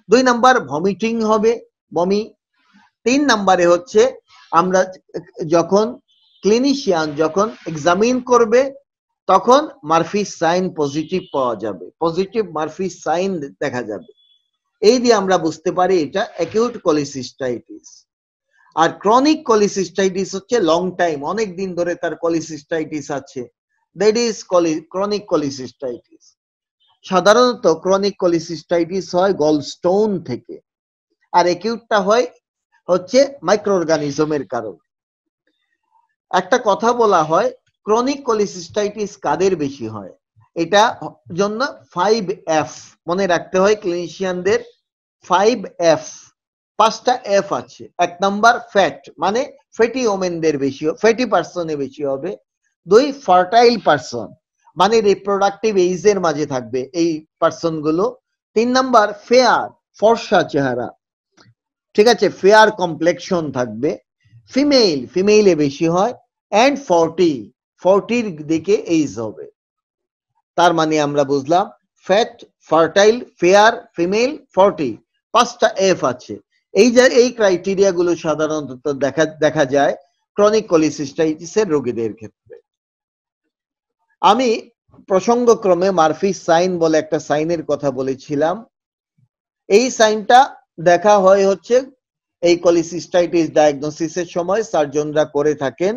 2 নাম্বার ভমিটিং হবে, বমি। 3 নাম্বারে হচ্ছে আমরা যখন ক্লিনিশিয়ান যখন এক্সামিন করবে তখন মারফি সাইন পজিটিভ পাওয়া যাবে, পজিটিভ মারফি সাইন দেখা যাবে। এই দিয়ে আমরা বুঝতে পারি এটা অ্যাকিউট কোলিসিস্টাইটিস। আর ক্রনিক কোলিসিস্টাইটিস হচ্ছে লং টাইম, অনেক দিন ধরে তার কোলিসিস্টাইটিস আছে, দ্যাট ইজ ক্রনিক কোলিসিস্টাইটিস। সাধারণত ক্রনিক কোলিসিস্টাইটিস হয় গলস্টোন থেকে, আর অ্যাকিউটটা হয় হচ্ছে মাইক্রো অর্গানিজমের কারণে। একটা কথা বলা হয় ক্রনিক কোলিসিস্টাইটিস কাদের বেশি হয়, এটা জন্য 5F মনে রাখতে হয় ক্লিনিশিয়ানদের। 5F, 5টা F আছে। 1 নাম্বার ফ্যাট মানে ফ্যাটি ওমেনদের বেশি, ফ্যাটি পারসনে বেশি হবে। 2 ফার্টাইল পারসন মানে রিপ্রোডাক্টিভ এইজের মাঝে থাকবে এই পারসন গুলো। 3 নাম্বার ফেয়ার, ফর্সা চেহারা, ঠিক আছে, ফেয়ার কমপ্লেকশন থাকবে। ফিমেইলে বেশি হয়। এন্ড 40 দিকে এইজ হবে। তার মানে আমরা বুঝলাম ফ্যাট, ফার্টাইল, ফেয়ার, ফিমেল, 40, 5টা F আছে। এই ক্রাইটেরিয়া গুলো সাধারণত দেখা যায় ক্রনিক কোলিসিস্টাইটিসের রোগীদের ক্ষেত্রে। আমি প্রসঙ্গক্রমে মারফি সাইন বলে একটা সাইনের কথা বলেছিলাম। এই সাইনটা দেখা হয় হচ্ছে এই কোলিসিস্টাইটিস ডায়াগনোসিসের সময় সার্জনরা করে থাকেন।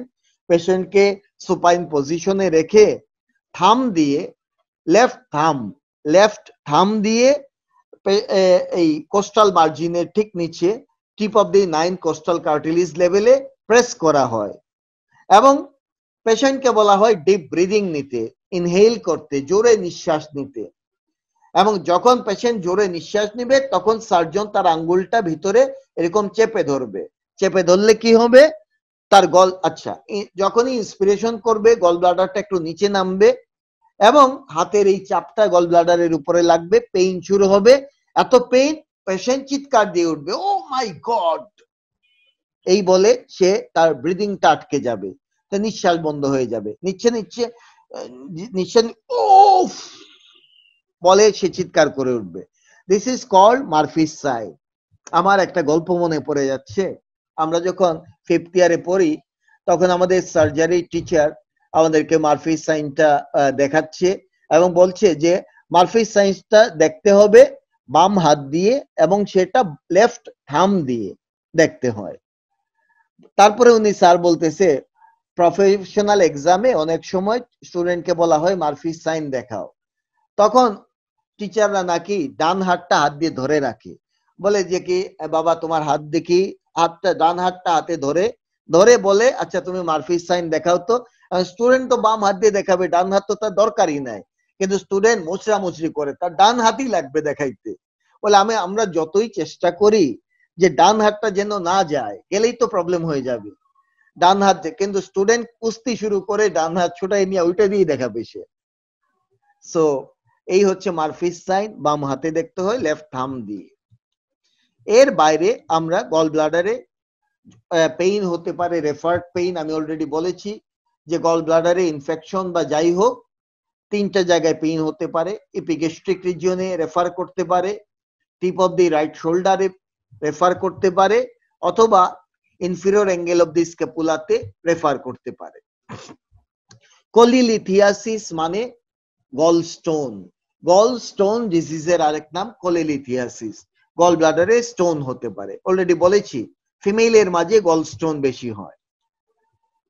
পেশেন্টকে সুপাইন পজিশনে রেখে থাম দিয়ে, লেফট থাম দিয়ে এই কোস্টাল মার্জিনের ঠিক নিচে টিপ অফ দি 9 কোস্টাল কার্টিলেজ লেভেলে প্রেস করা হয় এবং পেশেন্টকে বলা হয় ডিপ ব্রিদিং নিতে। ইনহেল করতে, জোরে নিঃশ্বাস নিতে। এবং যখন পেশেন্ট জোরে নিঃশ্বাস নিবে তখন সার্জন তার আঙ্গুলটা ভিতরে এরকম চেপে ধরবে। চেপে ধরলে কি হবে, তার যখনই ইন্সপিরেশন করবে গল ব্লাডারটা একটু নিচে নামবে এবং হাতের এই চাপটা গল ব্লাডারের উপরে লাগবে, পেইন শুরু হবে। এত পেইন, পেশেন্ট চিৎকার দিয়ে উঠবে, ও মাই গড, এই বলে সে তার ব্রিদিংটা আটকে যাবে, তো নিঃশ্বাস বন্ধ হয়ে যাবে। নিঃশ্বাস বলে সে চিৎকার করে উঠবে। This is called Murphy's sign. আমার একটা গল্প মনে পড়ে যাচ্ছে, আমরা যখন 5th ইয়ারে পড়ি তখন আমাদের সার্জারি টিচার আমাদেরকে মারফিস সাইনটা দেখাচ্ছে এবং বলছে যে মারফিস সাইনটা দেখতে হবে বাম হাত দিয়ে এবং সেটা লেফট থাম দিয়ে দেখতে হয়। তারপরে উনি স্যার বলতেছে প্রফেশনাল এক্সামে অনেক সময় স্টুডেন্টকে বলা হয় মারফিস সাইন দেখাও, তখন টিচাররা নাকি ডান হাতটা হাত দিয়ে ধরে রাখে, বলে যে কি বাবা তোমার হাত দেখি, ডান হাতটা হাতে ধরে ধরে বলে আচ্ছা তুমি মারফিস সাইন দেখাও তো। স্টুডেন্ট তো বাম হাত দিয়ে দেখাবে, ডান হাত তো তার দরকারই নাই, কিন্তু স্টুডেন্ট মুচড়ামুচড়ি করে, তার ডান হাতই লাগবে দেখাইতে। বলে আমরা যতই চেষ্টা করি যে ডান হাতটা যেন না যায়, গেলেই তো প্রবলেম হয়ে যাবে ডান হাত, কিন্তু স্টুডেন্ট কুস্তি শুরু করে ডান হাত ছুটাই নিয়ে ওইটা দিয়ে দেখাবে সে। সো এই হচ্ছে মারফিস সাইন, বাম হাতে দেখতে হয় লেফট থাম দিয়ে। এর বাইরে আমরা গল ব্লাডারে পেইন হতে পারে রেফার্ড পেইন, আমি অলরেডি বলেছি যে গল ব্লাডারে ইনফেকশন বা যাই হোক 3টা জায়গায় পেইন হতে পারে। এপিগ্যাস্ট্রিক রিজিয়নে রেফার করতে পারে, টিপ অফ দি রাইট শোল্ডারে রেফার করতে পারে, অথবা ইনফিরিয়র অ্যাঙ্গেল অফ দি স্ক্যাপুলাতে রেফার করতে পারে। কোলিলিথিয়াসিস মানে গল স্টোন, গল স্টোন ডিজিজের আরেক নাম কোলিলিথিয়াসিস। গল ব্লাডারে স্টোন হতে পারে, অলরেডি বলেছি ফিমেলের মাঝে গল স্টোন বেশি হয়।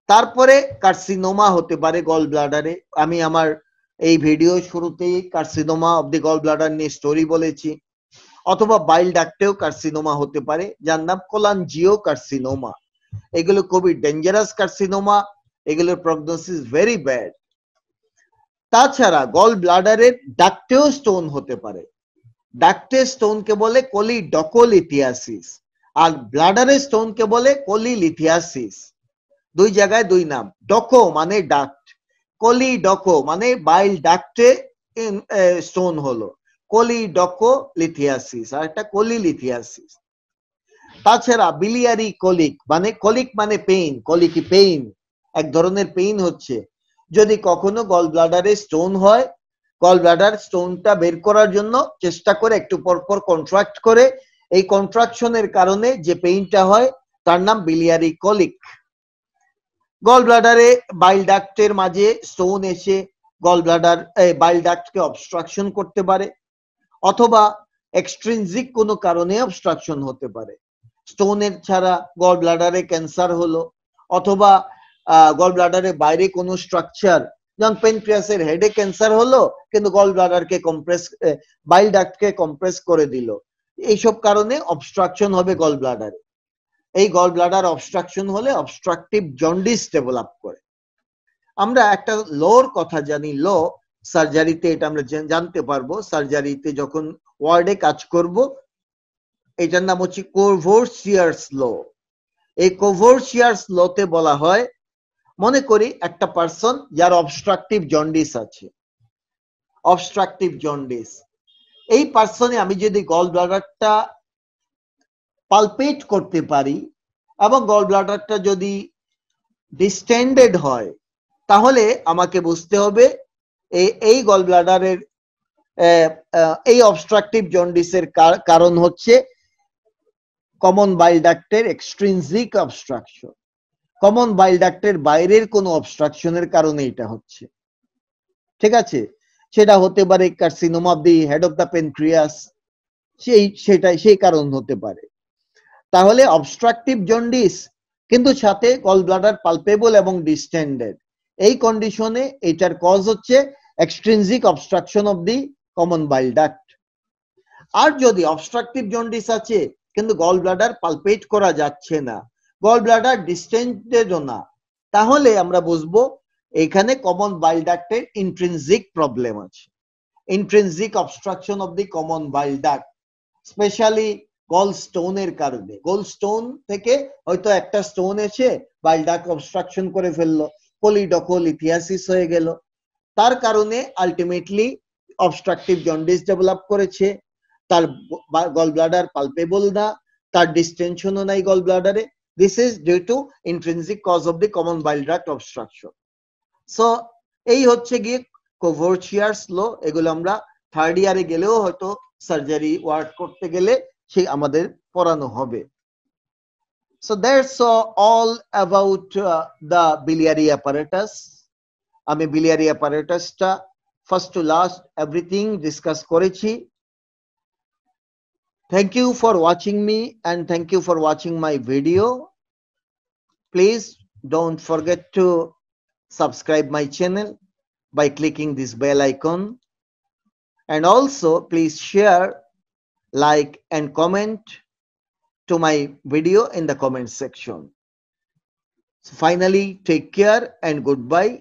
তারপরে কার্সিনোমা হতে পারে গল ব্লাডারে, আমি আমার এই ভিডিও শুরুতেই carcinoma of the gall bladder নিয়ে স্টোরি বলেছি। অথবা বাইল ডাক্টেও কার্সিনোমা হতে পারে, যার নাম কোলানজিও কার্সিনোমা। এগুলো খুবই ডেঞ্জারাস কার্সিনোমা, এগুলোর প্রগনোসিস ভেরি ব্যাড। তাছাড়া গল ব্লাডারের ডাক্টেও স্টোন হতে পারে, ডাক্টে স্টোনকে বলে কোলিডকোলিথিয়াসিস, আর ব্লাডারের স্টোনকে বলে কোলিলিথিয়াসিস। দুই জায়গায় দুই নাম, ডকো মানে ডাক্ট, কোলিডকো মানে বাইল ডাক্টে স্টোন হলো, কোলিডকোলিথিয়াসিস আর একটা কোলিলিথিয়াসিস। তাছাড়া বিলিয়ারি কোলিক মানে পেইন, কোলিকি পেইন, এক ধরনের পেইন হচ্ছে যদি কখনো গল ব্লাডারে স্টোন হয়, গল ব্লাডার স্টোনটা বের করার জন্য চেষ্টা করে একটু পর পর কন্ট্রাক্ট করে, এই কন্ট্রাকশনের কারণে যে পেইনটা হয় তার নাম বিলিয়ারি কোলিক। গল ব্লাডারে বাইল ডাক্টের মাঝে স্টোন এসে গল ব্লাডার বাইল ডাক্টকে অবস্ট্রাকশন করতে পারে, অথবা এক্সট্রিনজিক কোনো কারণে অবস্ট্রাকশন হতে পারে। স্টোনের ছাড়া গল ব্লাডারে ক্যান্সার হলো, অথবা গল ব্লাডারে বাইরে কোনো স্ট্রাকচার, যেমন পেনক্রিয়াসের হেডে ক্যান্সার হলো কিন্তু গল ব্লাডারকে বাইল ডাক্টকে কম্প্রেস করে দিল, এইসব কারণে অবস্ট্রাকশন হবে গল ব্লাডারে। এই গল ব্লাডার অবস্ট্রাকশন হলে অবস্ট্রাকটিভ জন্ডিস ডেভেলপ করে। আমরা একটা লর কথা জানি, ল সার্জারিতে এটা আমরা জানতে পারবো, সার্জারিতে যখন ওয়ার্ডে কাজ করব, এটার নাম হচ্ছে কোভোরসিয়ার্স ল। এই কোভোরসিয়ার্স লতে বলা হয়, মনে করি একটা পারসন যার অবস্ট্রাকটিভ জন্ডিস আছে, অবস্ট্রাকটিভ জন্ডিস, এই পারসনে আমি যদি গল ব্লাডারটা পালপেট করতে পারি এবং গল ব্লাডারটা যদি ডিস্টেন্ডেড হয়, তাহলে আমাকে বুঝতে হবে এই গল ব্লাডারের এই অবস্ট্রাকটিভ জন্ডিসের কারণ হচ্ছে common bile ডাক্টের extrinsic obstruction, common bile ডাক্টের বাইরের কোনো অবস্ট্রাকশনের কারণে এটা হচ্ছে। ঠিক আছে, সেটা হতে পারে carcinoma of the head of the pancreas, সেই কারণ হতে পারে। তাহলে অবস্ট্রাকটিভ জন্ডিস কিন্তু সাথে গল ব্লাডার পালপেবল এবং ডিস্টেন্ডেড, এই কন্ডিশনে এটার কজ হচ্ছে extrinsic obstruction of the common bile duct. আর যদি অবস্ট্রাকটিভ জন্ডিস আছে কিন্তু গল ব্লাডার পালপেট করা যাচ্ছে না, গল ব্লাডার ডিস্টেন্ডেডও না, তাহলে আমরা বুঝবো এখানে কমন বাইল ডাক্টের ইন্ট্রিনজিক প্রবলেম আছে, intrinsic obstruction of the common bile duct, specially gall স্টোনের কারণে। গল স্টোন থেকে হয়তো একটা স্টোন এসে বাইল ডাক্ট অবস্ট্রাকশন করে ফেললো, পলিডকোলিথিয়াসিস হয়ে গেল, তার কারণে আলটিমেটলি অবস্ট্রাকটিভ জন্ডিস ডেভেলপ করেছে, তার গল ব্লাডার পালপেবল না, তার ডিস্টেনশনও নাই গল ব্লাডারে। This is due to intrinsic cause of the common bile duct obstruction. So এই হচ্ছে গিয়ে কোভোরচিয়ার্স ল। এগুলো আমরা থার্ড ইয়ারে গেলেও হয়তো সার্জারি ওয়ার্ড করতে গেলে সেই আমাদের পড়ানো হবে। So that's all about the biliary apparatus. আমি biliary apparatusটা first to last everything discuss করেছি। Thank you for watching me and thank you for watching my video. Please don't forget to subscribe my channel by clicking this bell icon, and also please share, like and comment to my video in the comment section. So finally, take care and goodbye.